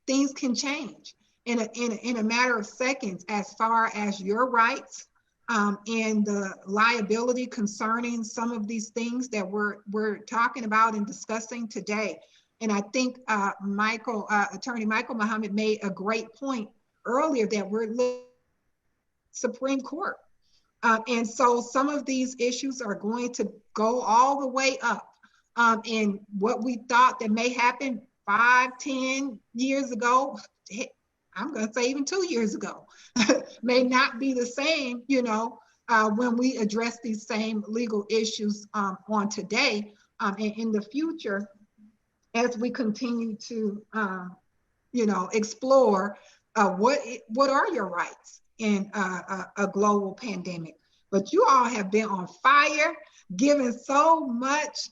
things can change in a matter of seconds as far as your rights and the liability concerning some of these things that we're talking about and discussing today. And I think Attorney Michael Muhammad made a great point earlier that we're looking at Supreme Court. And so some of these issues are going to go all the way up. And what we thought that may happen 5, 10 years ago, I'm going to say even 2 years ago, may not be the same, you know, when we address these same legal issues on today and in the future, as we continue to, you know, explore what are your rights in a global pandemic. But you all have been on fire, giving so much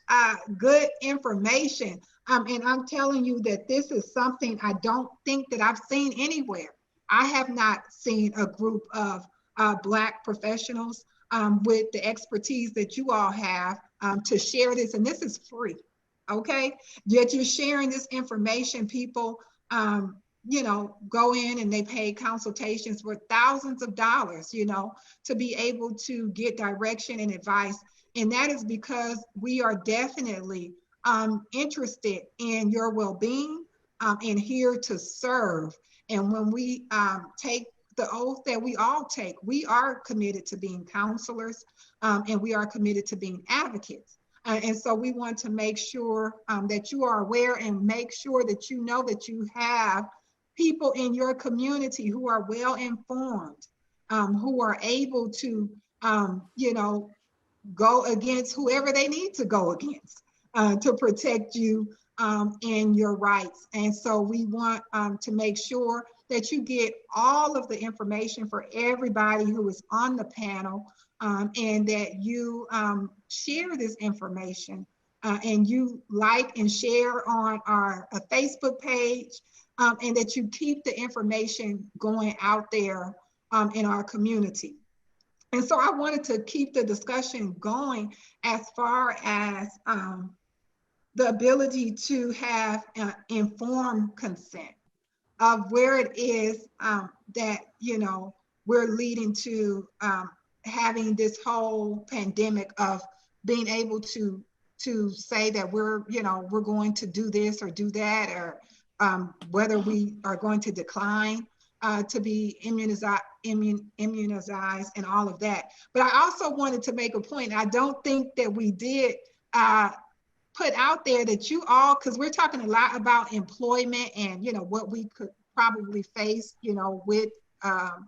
good information. And I'm telling you that this is something I don't think that I've seen anywhere. I have not seen a group of Black professionals with the expertise that you all have to share this. And this is free, okay? Yet you're sharing this information. People, you know, go in and they pay consultations for thousands of dollars, you know, to be able to get direction and advice. And that is because we are definitely interested in your well-being and here to serve. And when we take the oath that we all take, we are committed to being counselors and we are committed to being advocates. And so we want to make sure that you are aware and make sure that you know that you have people in your community who are well informed, who are able to, you know, go against whoever they need to go against to protect you and your rights. And so we want to make sure that you get all of the information for everybody who is on the panel and that you share this information and you like and share on our Facebook page and that you keep the information going out there in our community. And so I wanted to keep the discussion going as far as the ability to have informed consent of where it is that, you know, we're leading to having this whole pandemic of being able to say that we're, you know, we're going to do this or do that, or whether we are going to decline to be immunized and all of that. But I also wanted to make a point. I don't think that we did put out there that you all, because we're talking a lot about employment and, you know, what we could probably face, you know, with an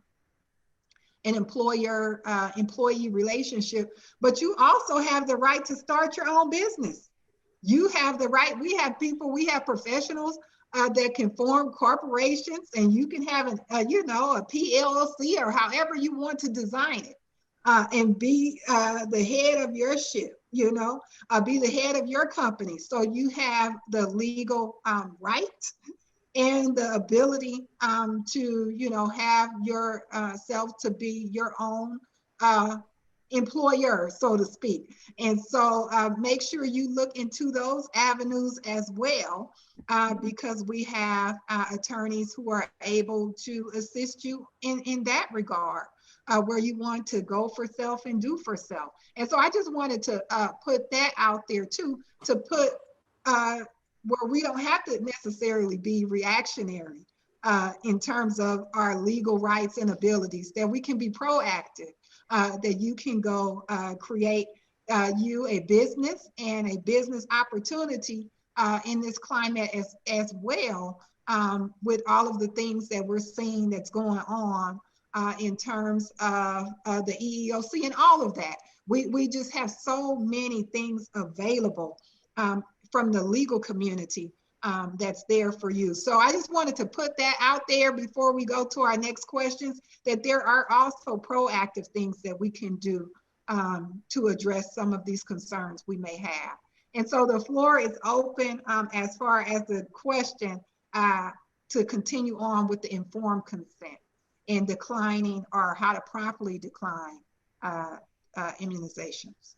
employee relationship, but you also have the right to start your own business. You have the right. We have people, we have professionals that can form corporations, and you can have you know, a PLC or however you want to design it, and be the head of your ship, you know, be the head of your company. So you have the legal right and the ability to, you know, have yourself to be your own employer, so to speak. And so make sure you look into those avenues as well, because we have attorneys who are able to assist you in that regard, where you want to go for self and do for self. And so I just wanted to put that out there too, to put where we don't have to necessarily be reactionary in terms of our legal rights and abilities, that we can be proactive, that you can go create you a business and a business opportunity in this climate as well, with all of the things that we're seeing that's going on in terms of the EEOC and all of that. We just have so many things available from the legal community that's there for you. So I just wanted to put that out there before we go to our next questions, that there are also proactive things that we can do to address some of these concerns we may have. And so the floor is open as far as the question to continue on with the informed consent and declining, or how to properly decline immunizations.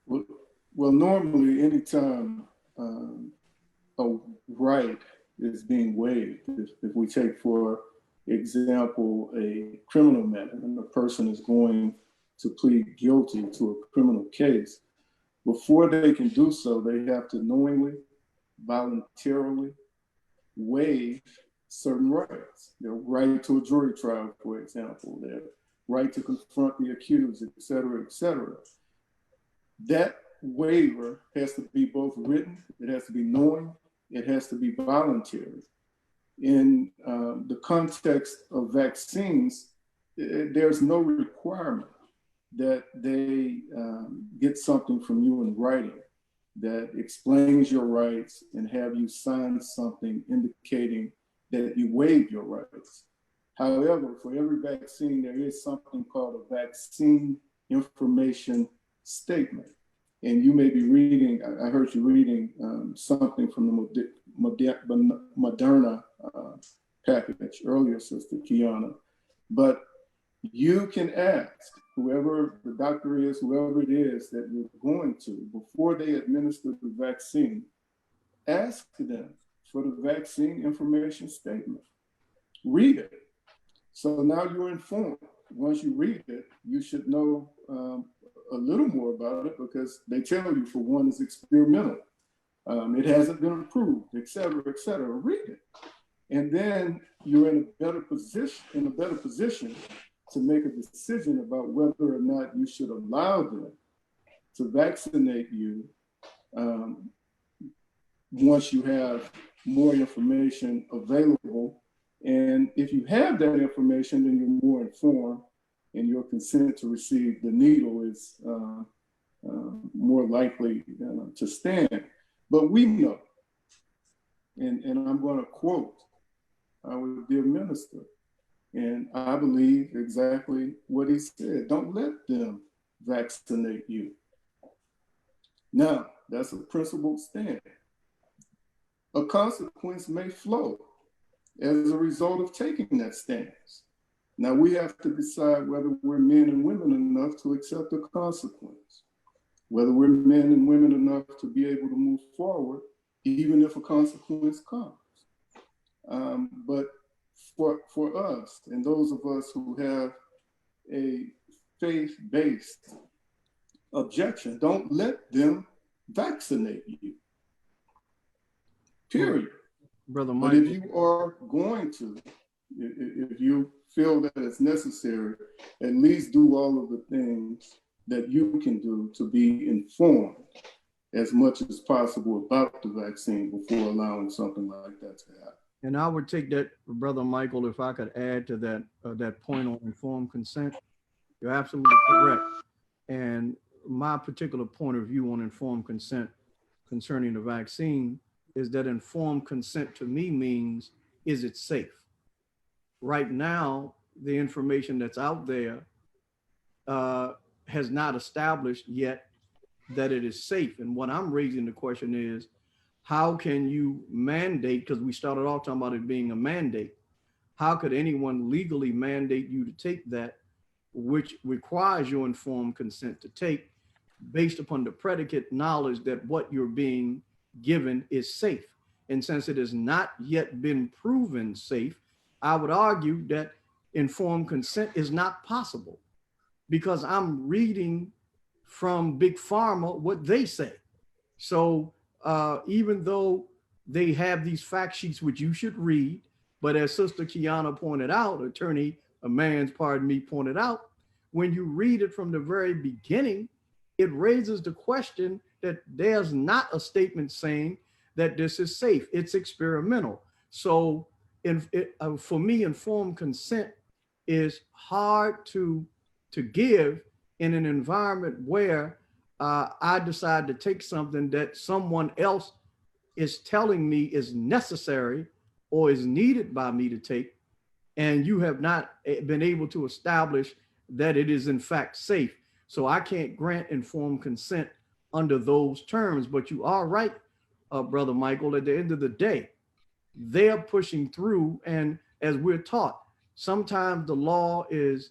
Well, normally anytime a right is being waived, if we take, for example, a criminal matter, and the person is going to plead guilty to a criminal case, before they can do so, they have to knowingly, voluntarily waive certain rights. Their right to a jury trial, for example, their right to confront the accused, et cetera, et cetera. That waiver has to be both written, it has to be knowing, it has to be voluntary. In the context of vaccines, there's no requirement that they get something from you in writing that explains your rights and have you sign something indicating that you waive your rights. However, for every vaccine, there is something called a vaccine information statement. And you may be reading, I heard you reading something from the Moderna package earlier, Sister Qiana. But you can ask whoever the doctor is, whoever it is that you're going to, before they administer the vaccine, ask them for the vaccine information statement. Read it. So now you're informed. Once you read it, you should know a little more about it, because they tell you, for one, it's experimental. It hasn't been approved, et cetera, et cetera. Read it. And then you're in a better position to make a decision about whether or not you should allow them to vaccinate you once you have more information available. And if you have that information, then you're more informed, and your consent to receive the needle is more likely to stand. But we know, and I'm going to quote our dear minister, and I believe exactly what he said: don't let them vaccinate you. Now, that's a principled stand. A consequence may flow as a result of taking that stance. Now, we have to decide whether we're men and women enough to accept the consequence, whether we're men and women enough to be able to move forward, even if a consequence comes. But for us, and those of us who have a faith-based objection, don't let them vaccinate you, period. Brother But Mike, if you are going to, if you feel that it's necessary, at least do all of the things that you can do to be informed as much as possible about the vaccine before allowing something like that to happen. and I would take that, Brother Michael, if I could add to that point on informed consent. You're absolutely correct. And my particular point of view on informed consent concerning the vaccine is that informed consent to me means, is it safe? Right now, the information that's out there has not established yet that it is safe. And what I'm raising the question is, how can you mandate, because we started off talking about it being a mandate, how could anyone legally mandate you to take that, which requires your informed consent to take, based upon the predicate knowledge that what you're being given is safe? And since it has not yet been proven safe, I would argue that informed consent is not possible, because I'm reading from Big Pharma what they say. So even though they have these fact sheets, which you should read, but as Sister Qiana pointed out, Attorney Manns, pardon me, pointed out, when you read it from the very beginning, it raises the question that there's not a statement saying that this is safe. It's experimental. So for me, informed consent is hard to give in an environment where I decide to take something that someone else is telling me is necessary or is needed by me to take, and you have not been able to establish that it is in fact safe. So I can't grant informed consent under those terms. But you are right, Brother Michael, at the end of the day, they're pushing through. And as we're taught, sometimes the law is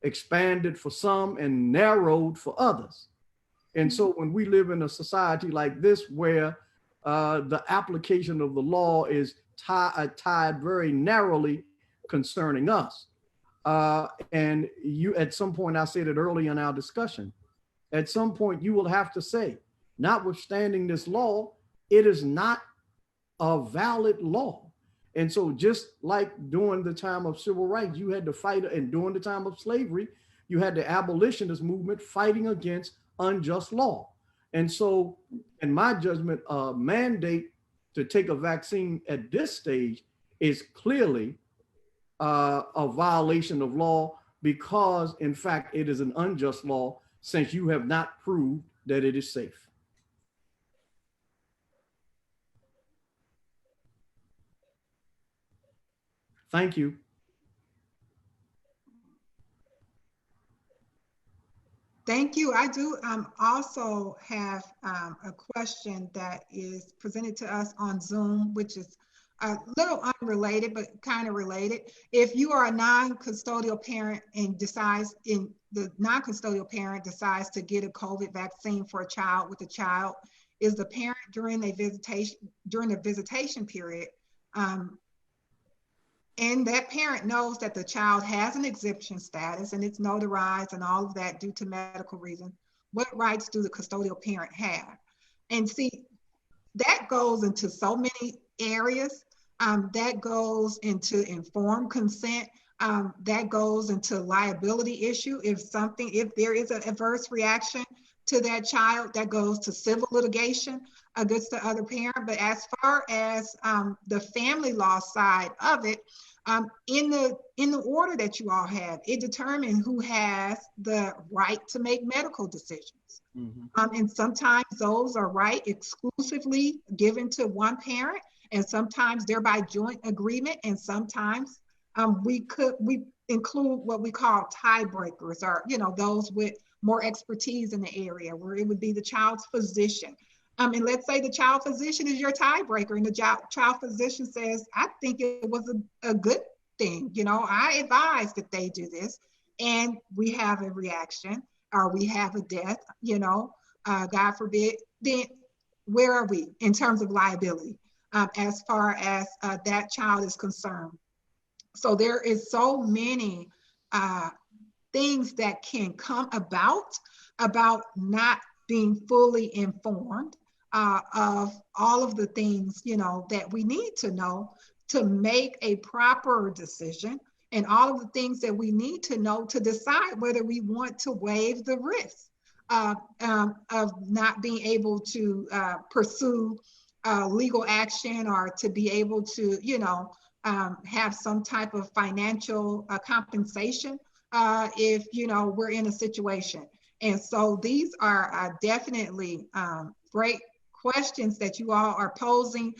expanded for some and narrowed for others. And so when we live in a society like this, where the application of the law is tied very narrowly concerning us, and you, at some point, I said it early in our discussion, at some point you will have to say, notwithstanding this law, it is not a valid law. And so just like during the time of civil rights, you had to fight, and during the time of slavery, you had the abolitionist movement fighting against unjust law. And so in my judgment, a mandate to take a vaccine at this stage is clearly a violation of law, because in fact it is an unjust law, since you have not proved that it is safe. Thank you. Thank you. I do also have a question that is presented to us on Zoom, which is a little unrelated, but kind of related. If you are a non-custodial parent and the non-custodial parent decides to get a COVID vaccine for a child with a child, is the parent during the visitation period, and that parent knows that the child has an exemption status and it's notarized and all of that due to medical reasons, what rights do the custodial parent have? And see, that goes into so many areas. That goes into informed consent. That goes into liability issue. If there is an adverse reaction to that child, that goes to civil litigation against the other parent. But as far as the family law side of it, in the order that you all have, it determines who has the right to make medical decisions. Mm-hmm. And sometimes those are right exclusively given to one parent, and sometimes they're by joint agreement, and sometimes we include what we call tiebreakers, or those with more expertise in the area, where it would be the child's physician. And let's say the child physician is your tiebreaker, and the child physician says, I think it was a good thing. I advise that they do this. And we have a reaction, or we have a death, God forbid, then where are we in terms of liability as far as that child is concerned? So there is so many things that can come about not being fully informed of all of the things, that we need to know to make a proper decision, and all of the things that we need to know to decide whether we want to waive the risk of not being able to pursue legal action, or to be able to, have some type of financial compensation if, we're in a situation. And so these are definitely great questions that you all are posing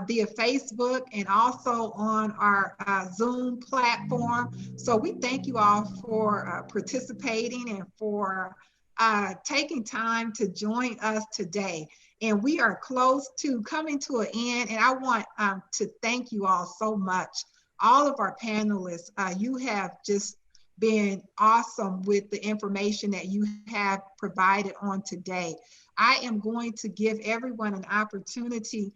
via Facebook and also on our Zoom platform. So we thank you all for participating and for taking time to join us today. And we are close to coming to an end. And I want to thank you all so much. All of our panelists, you have just been awesome with the information that you have provided on today. I am going to give everyone an opportunity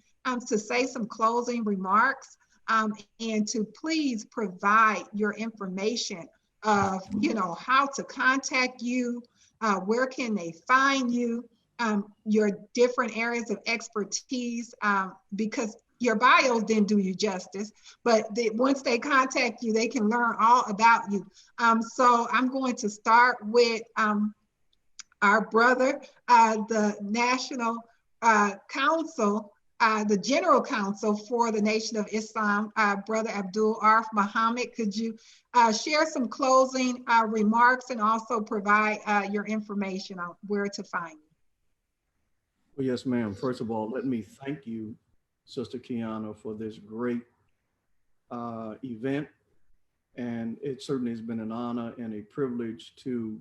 to say some closing remarks and to please provide your information of, how to contact you, where can they find you, your different areas of expertise, because your bios didn't do you justice, but once they contact you, they can learn all about you. So I'm going to start with our brother, the National Council, the General Counsel for the Nation of Islam, Brother Abdul Arif Muhammad. Could you share some closing remarks and also provide your information on where to find you? Well, yes, ma'am. First of all, let me thank you, Sister Qiana, for this great event. And it certainly has been an honor and a privilege to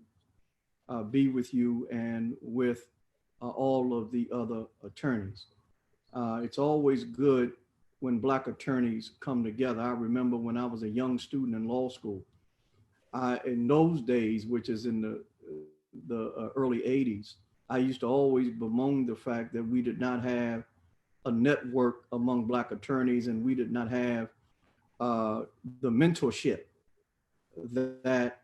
be with you and with all of the other attorneys. It's always good when Black attorneys come together. I remember when I was a young student in law school, in those days, which is in the early 80s, I used to always bemoan the fact that we did not have a network among Black attorneys, and we did not have the mentorship that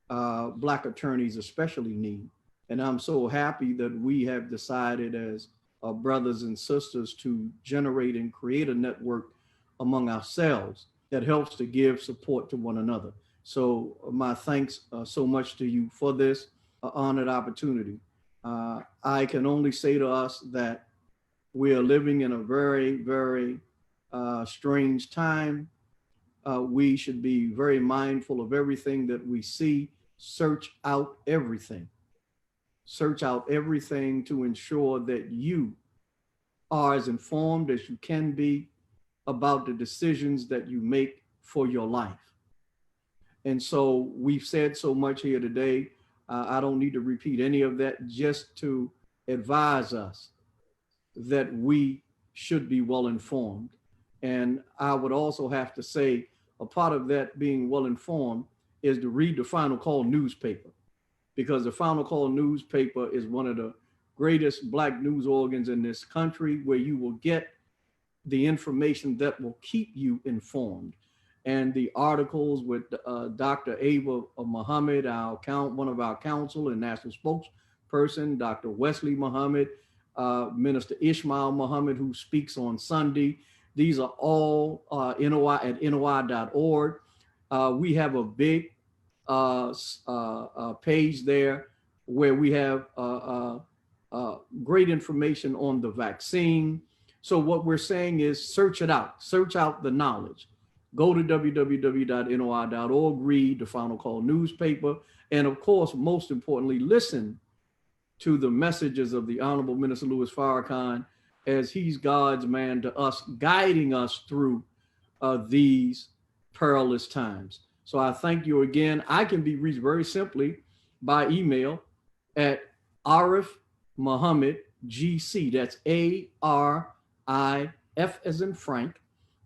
Black attorneys especially need. And I'm so happy that we have decided as brothers and sisters to generate and create a network among ourselves that helps to give support to one another. So my thanks so much to you for this honored opportunity. I can only say to us that We are living in a very, very strange time. We should be very mindful of everything that we see. Search out everything. Search out everything to ensure that you are as informed as you can be about the decisions that you make for your life. And so we've said so much here today. I don't need to repeat any of that, just to advise us that we should be well informed. And I would also have to say, a part of that being well informed is to read the Final Call newspaper, because the Final Call newspaper is one of the greatest Black news organs in this country, where you will get the information that will keep you informed. And the articles with Dr. Athill Muhammad, one of our counsel and national spokesperson, Dr. Wesley Muhammad, Minister Ishmael Muhammad, who speaks on Sunday. These are all NOI at NOI.org. We have a big page there where we have great information on the vaccine. So what we're saying is search it out, search out the knowledge. Go to www.noi.org, read the Final Call newspaper, and of course, most importantly, listen to the messages of the Honorable Minister Louis Farrakhan, as he's God's man to us, guiding us through these perilous times. So I thank you again. I can be reached very simply by email at Arif Muhammad GC. That's ARIF as in Frank,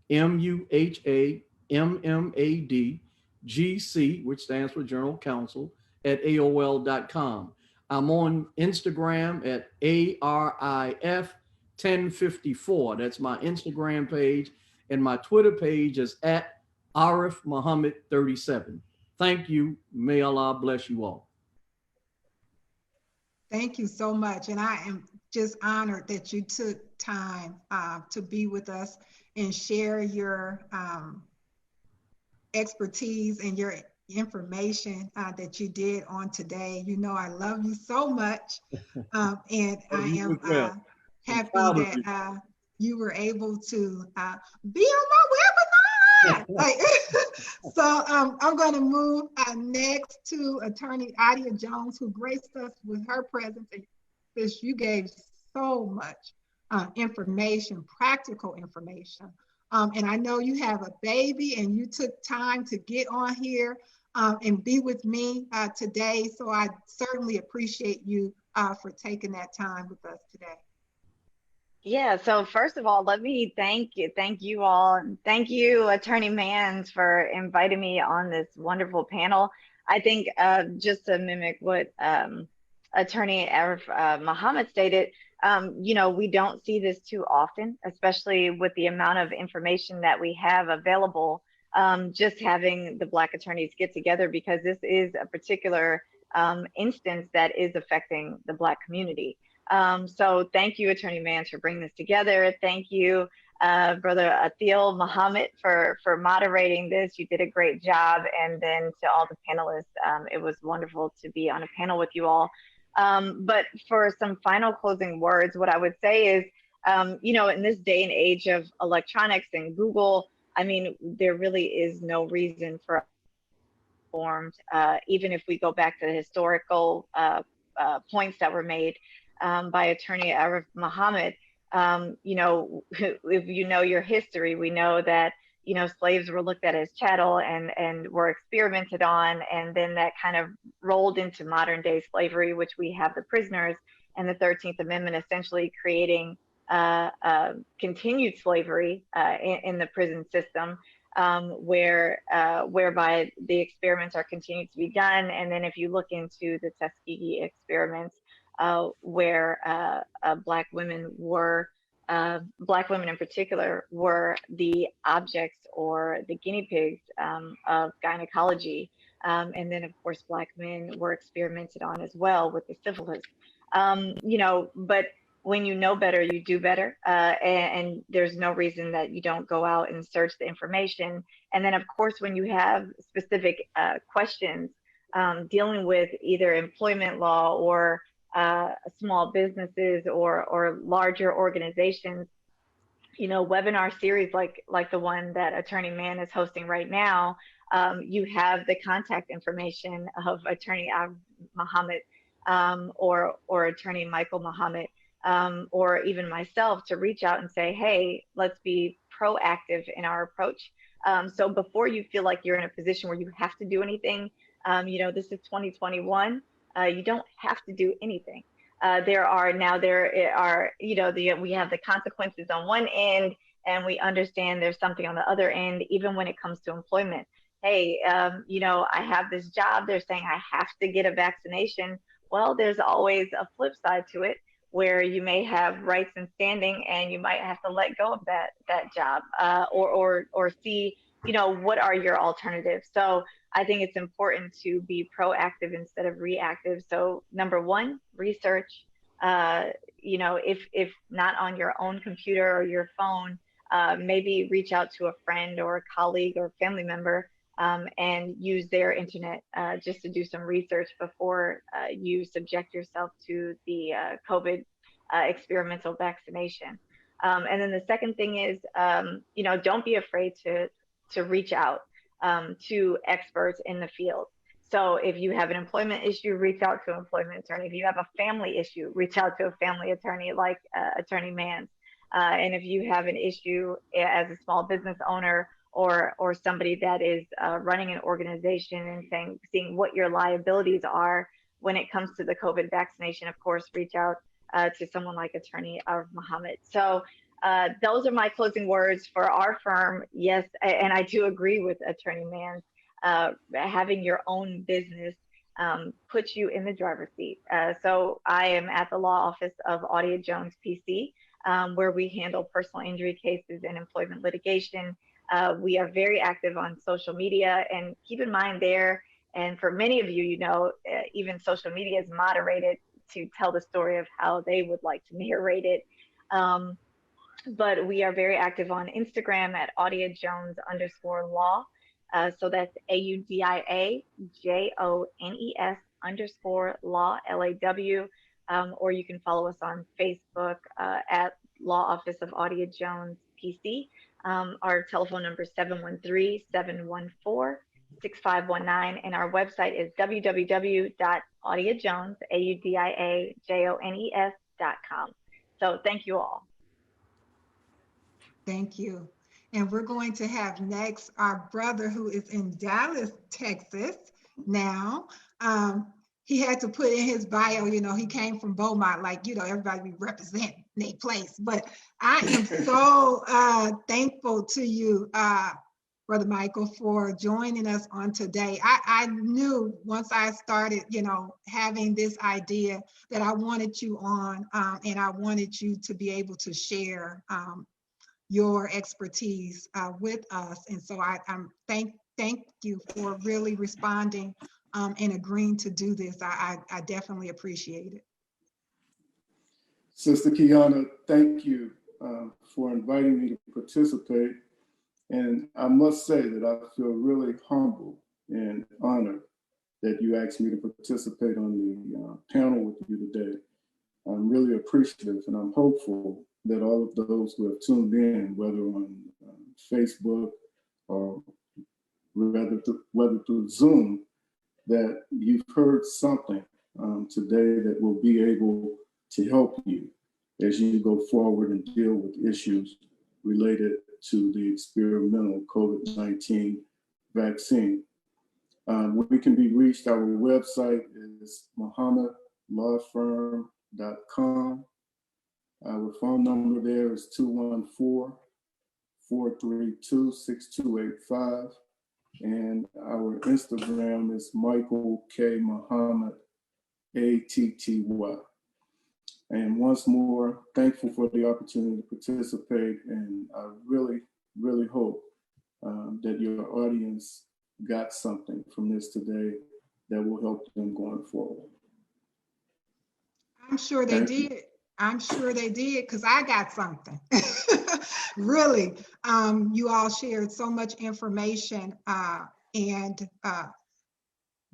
MUHAMMAD GC, which stands for General Counsel, at AOL.com. I'm on Instagram at ARIF1054. That's my Instagram page. And my Twitter page is at Arif Muhammad 37. Thank you. May Allah bless you all. Thank you so much. And I am just honored that you took time to be with us and share your expertise and your information that you did on today. You know, I love you so much. And I am happy that you were able to be on my webinar. So I'm going to move next to Attorney Audia Jones, who graced us with her presence. And since you gave so much information, practical information. And I know you have a baby and you took time to get on here and be with me today. So I certainly appreciate you for taking that time with us today. Yeah, so first of all, let me thank you all. Thank you, Attorney Manns, for inviting me on this wonderful panel. I think just to mimic what Attorney Arif Muhammad stated, you know, we don't see this too often, especially with the amount of information that we have available, just having the Black attorneys get together, because this is a particular instance that is affecting the Black community. So thank you, Attorney Manns, for bringing this together. Thank you, Brother Athill Muhammad, for moderating this. You did a great job. And then to all the panelists, it was wonderful to be on a panel with you all. But for some final closing words, what I would say is, you know, in this day and age of electronics and Google, I mean, there really is no reason for formed, even if we go back to the historical points that were made by Attorney Arif Muhammad. You know, if you know your history, we know that, you know, slaves were looked at as chattel and were experimented on, and then that kind of rolled into modern day slavery, which we have the prisoners, and the 13th Amendment essentially creating continued slavery in the prison system, whereby the experiments are continued to be done. And then if you look into the Tuskegee experiments, where Black women in particular were the objects or the guinea pigs of gynecology. And then of course, Black men were experimented on as well with the syphilis. You know, but when you know better, you do better. And there's no reason that you don't go out and search the information. And then of course, when you have specific questions dealing with either employment law or small businesses or larger organizations, you know, webinar series like the one that Attorney Mann is hosting right now, you have the contact information of Attorney Muhammad, or Attorney Michael Muhammad, or even myself, to reach out and say, hey, let's be proactive in our approach. So before you feel like you're in a position where you have to do anything, you know, this is 2021. You don't have to do anything. There are, you know, we have the consequences on one end, and we understand there's something on the other end, even when it comes to employment. Hey, you know, I have this job. They're saying I have to get a vaccination. Well, there's always a flip side to it, where you may have rights and standing, and you might have to let go of that job, or see, you know, what are your alternatives. So I think it's important to be proactive instead of reactive. So number one, research. You know, if not on your own computer or your phone, maybe reach out to a friend or a colleague or family member, and use their internet just to do some research before you subject yourself to the COVID experimental vaccination. And then the second thing is, you know, don't be afraid to reach out to experts in the field. So if you have an employment issue, reach out to an employment attorney. If you have a family issue, reach out to a family attorney like Attorney Manns. And if you have an issue as a small business owner, or somebody that is running an organization, and seeing what your liabilities are when it comes to the COVID vaccination, of course, reach out to someone like Attorney Athill Muhammad. So those are my closing words for our firm. Yes, and I do agree with Attorney Manns. Having your own business puts you in the driver's seat. So I am at the law office of Audia Jones PC, where we handle personal injury cases and employment litigation. We are very active on social media, and keep in mind there, and for many of you, you know, even social media is moderated to tell the story of how they would like to narrate it. But we are very active on Instagram at Audia Jones _law. So that's AUDIA JONES _law, LAW. Or you can follow us on Facebook at Law Office of Audia Jones PC. Our telephone number is 713-714-6519, and our website is www.audiajones.com. So thank you all. Thank you. And we're going to have next our brother who is in Dallas, Texas now. He had to put in his bio, you know, he came from Beaumont, like, you know, everybody be representing their place. But I am so thankful to you, Brother Michael, for joining us on today. I knew once I started, you know, having this idea that I wanted you on, and I wanted you to be able to share your expertise with us. And so I'm thank you for really responding and agreeing to do this. I definitely appreciate it. Sister Qiana, thank you for inviting me to participate. And I must say that I feel really humbled and honored that you asked me to participate on the panel with you today. I'm really appreciative, and I'm hopeful that all of those who have tuned in, whether on Facebook or whether through Zoom, that you've heard something today that will be able to help you as you go forward and deal with issues related to the experimental COVID-19 vaccine. We can be reached. Our website is muhammadlawfirm.com. Our phone number there is 214-432-6285. And our Instagram is Michael K. Muhammad, ATTY. And once more, thankful for the opportunity to participate. And I really, really hope that your audience got something from this today that will help them going forward. I'm sure they did. I'm sure they did, because I got something. Really, you all shared so much information, and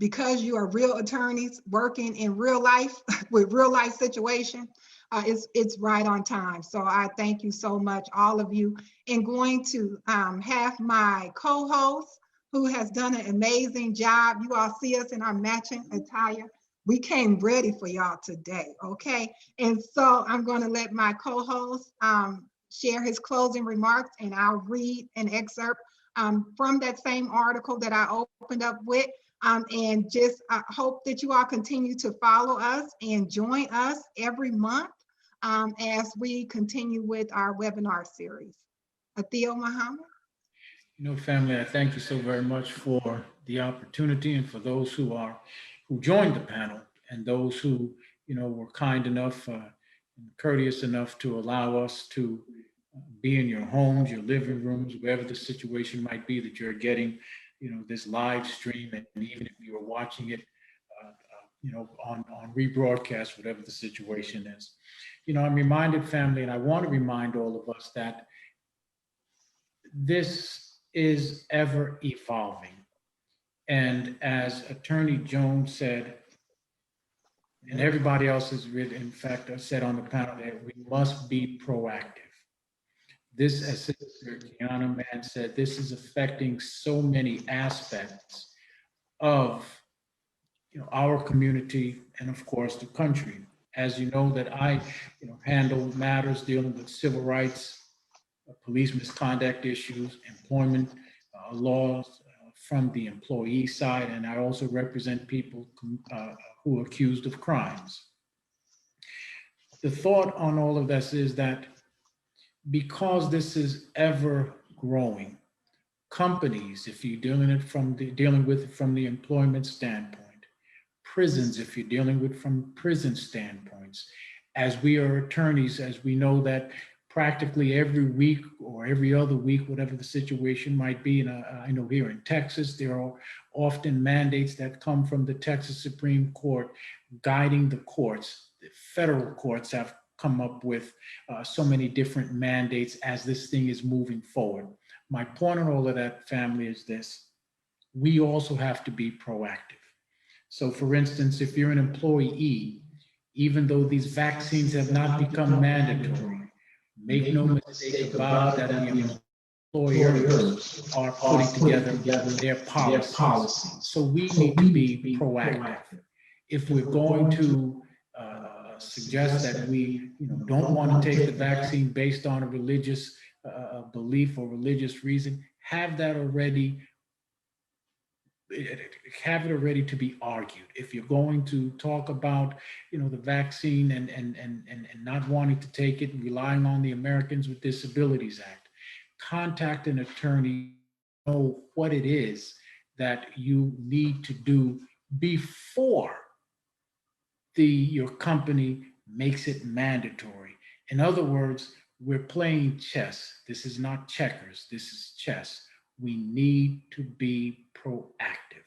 because you are real attorneys working in real life with real life situation, it's right on time. So I thank you so much, all of you. And going to have my co-host, who has done an amazing job. You all see us in our matching attire. We came ready for y'all today, okay? And so I'm going to let my co-host share his closing remarks, and I'll read an excerpt from that same article that I opened up with. And just hope that you all continue to follow us and join us every month as we continue with our webinar series. Athill Muhammad. You know, family, I thank you so very much for the opportunity, and for those who joined the panel, and those who, you know, were kind enough and courteous enough to allow us to be in your homes, your living rooms, wherever the situation might be that you're getting, you know, this live stream. And even if you are watching it, you know, on rebroadcast, whatever the situation is. You know, I'm reminded, family, and I want to remind all of us that this is ever evolving. And as Attorney Jones said, and everybody else has written, in fact, I said on the panel, that we must be proactive. This, as Sister Qiana Manns said, this is affecting so many aspects of, you know, our community and, of course, the country. As you know, that I, you know, handle matters dealing with civil rights, police misconduct issues, employment laws from the employee side, and I also represent people who are accused of crimes. The thought on all of this is that because this is ever growing, companies, if you're dealing with it from the employment standpoint, prisons, if you're dealing with from prison standpoints, as we are attorneys, as we know that practically every week or every other week, whatever the situation might be, and I know here in Texas, there are often mandates that come from the Texas Supreme Court guiding the courts. The federal courts have come up with so many different mandates as this thing is moving forward. My point on all of that, family, is this: we also have to be proactive. So for instance, if you're an employee, even though these vaccines have not become mandatory, make no mistake about that the employers are putting together their policies. So we need to be proactive. If we're going to suggest that we, you know, don't want to take the vaccine based on a religious belief or religious reason, have it already to be argued. If you're going to talk about, you know, the vaccine and not wanting to take it, relying on the Americans with Disabilities Act, contact an attorney, know what it is that you need to do before your company makes it mandatory. In other words, we're playing chess. This is not checkers, this is chess. We need to be proactive.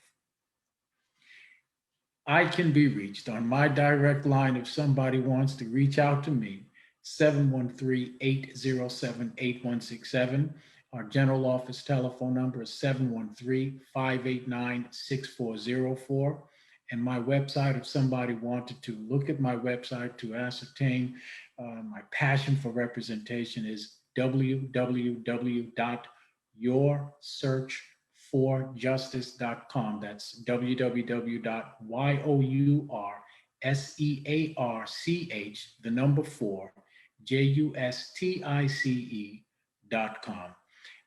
I can be reached on my direct line if somebody wants to reach out to me, 713-807-8167. Our general office telephone number is 713-589-6404. And my website, if somebody wanted to look at my website to ascertain my passion for representation, is www.yoursearchforjustice.com. That's www.yoursearch4justice.com.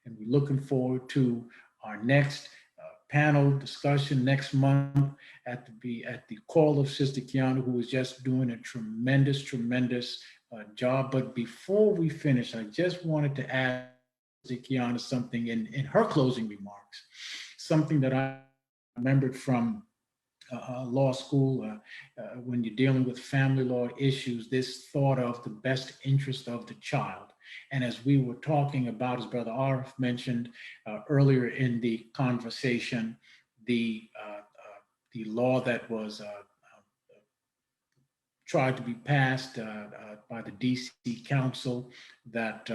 And we're looking forward to our next panel discussion next month at the call of Sister Qiana, who is just doing a tremendous job. But before we finish, I just wanted to ask Sister Qiana something in her closing remarks, something that I remembered from law school when you're dealing with family law issues, this thought of the best interest of the child. And as we were talking about, as Brother Arif mentioned earlier in the conversation, the law that was tried to be passed by the DC Council that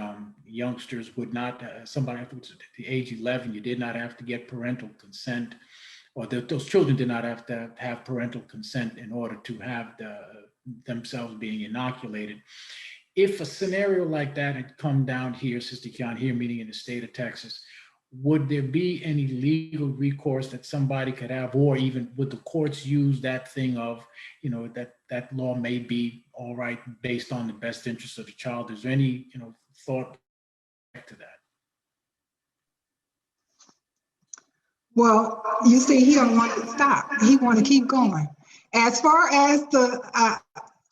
youngsters would not, somebody after the age 11, you did not have to get parental consent or those children did not have to have parental consent in order to have themselves being inoculated. If a scenario like that had come down here, Sister Qiana, here meaning in the state of Texas, would there be any legal recourse that somebody could have, or even would the courts use that thing of, that law may be all right based on the best interest of the child? Is there any, thought to that? Well, you see, he don't want to stop. He want to keep going. As far as the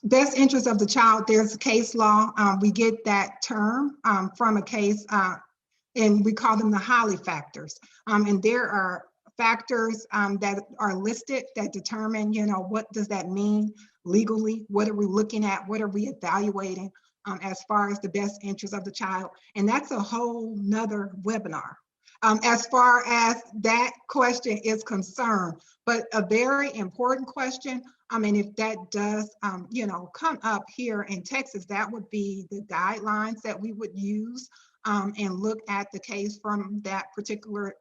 best interest of the child, there's a case law. We get that term from a case, and we call them the Holly factors. And there are factors that are listed that determine, what does that mean legally? What are we looking at? What are we evaluating as far as the best interest of the child? And that's a whole nother webinar. As far as that question is concerned, but a very important question. And if that does, come up here in Texas, that would be the guidelines that we would use and look at the case from that particular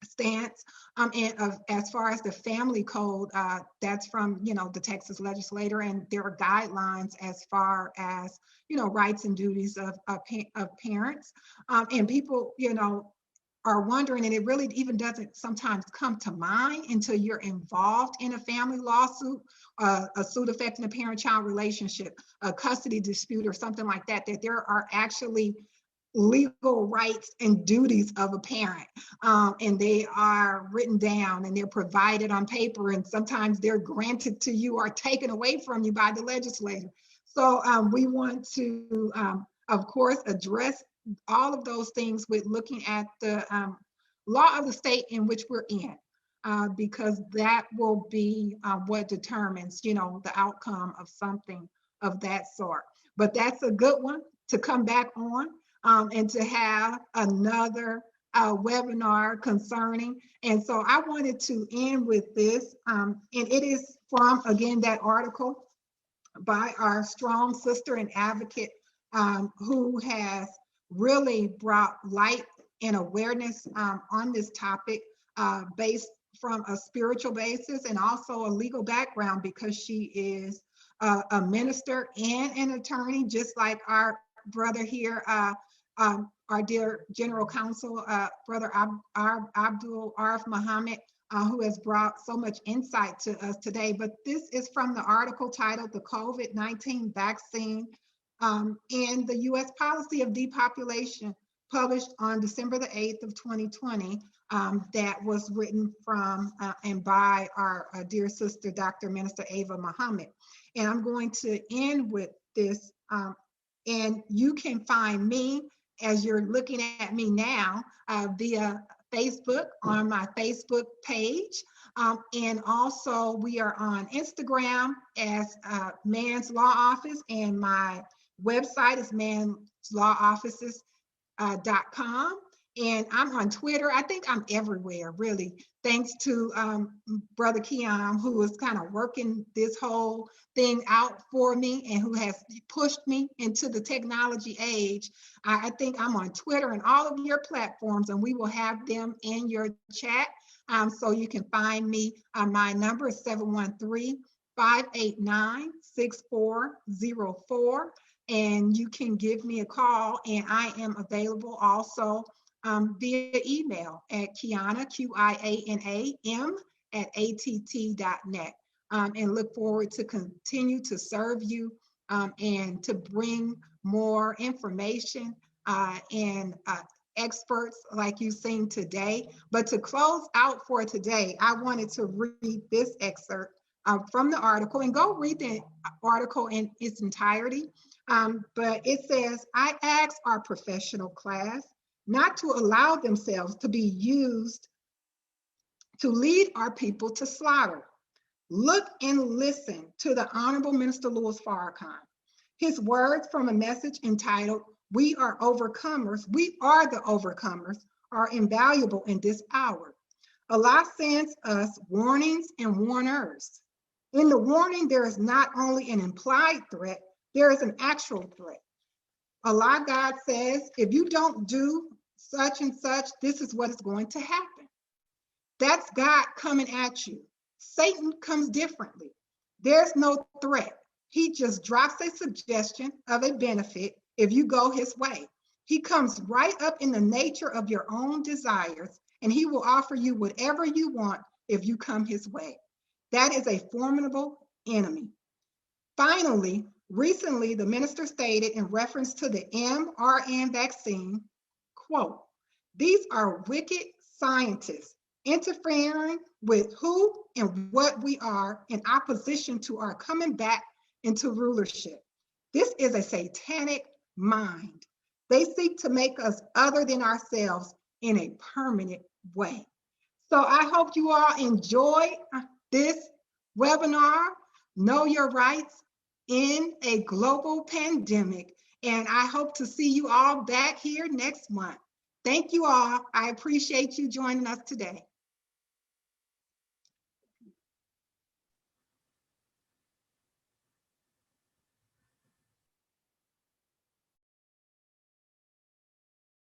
stance. And as far as the family code, that's from, the Texas legislator, and there are guidelines as far as, rights and duties of parents. And people, are wondering, and it really even doesn't sometimes come to mind until you're involved in a family lawsuit, a suit affecting a parent-child relationship, a custody dispute, or something like that, that there are actually legal rights and duties of a parent, and they are written down and they're provided on paper, and sometimes they're granted to you or taken away from you by the legislator. So we want to, of course, address all of those things with looking at the law of the state in which we're in, because that will be what determines, the outcome of something of that sort. But that's a good one to come back on and to have another webinar concerning. And so I wanted to end with this, and it is from, again, that article by our strong sister and advocate who has really brought light and awareness on this topic based from a spiritual basis and also a legal background, because she is a minister and an attorney, just like our brother here, our dear General Counsel, Brother Abdul Arif Muhammad, who has brought so much insight to us today. But this is from the article titled "The COVID-19 Vaccine and the U.S. Policy of Depopulation," published on December the 8th of 2020, that was written from and by our dear sister, Dr. Minister Ava Muhammad. And I'm going to end with this, and you can find me, as you're looking at me now, via Facebook, on my Facebook page. And also we are on Instagram as Manns Law Office, and my website is manslawoffices.com. And I'm on Twitter. I think I'm everywhere, really, thanks to Brother Qiana, who is kind of working this whole thing out for me and who has pushed me into the technology age. I think I'm on Twitter and all of your platforms, and we will have them in your chat. So you can find me. My number is 713-589-6404. And you can give me a call, and I am available also via email at Qiana, QIANAM, @att.net. And look forward to continue to serve you and to bring more information and experts like you've seen today. But to close out for today, I wanted to read this excerpt from the article, and go read the article in its entirety. But it says, "I ask our professional class not to allow themselves to be used to lead our people to slaughter. Look and listen to the Honorable Minister Louis Farrakhan. His words from a message entitled, 'We are overcomers, we are the overcomers,' are invaluable in this hour. Allah sends us warnings and warners. In the warning, there is not only an implied threat, there is an actual threat. Allah God says, if you don't do such and such, this is what is going to happen. That's God coming at you. Satan comes differently. There's no threat. He just drops a suggestion of a benefit if you go his way. He comes right up in the nature of your own desires, and he will offer you whatever you want if you come his way. That is a formidable enemy. Finally, recently, the minister stated in reference to the mRNA vaccine, quote, "These are wicked scientists interfering with who and what we are in opposition to our coming back into rulership. This is a satanic mind. They seek to make us other than ourselves in a permanent way." So I hope you all enjoy this webinar, Know Your Rights in a Global Pandemic. And I hope to see you all back here next month. Thank you all. I appreciate you joining us today.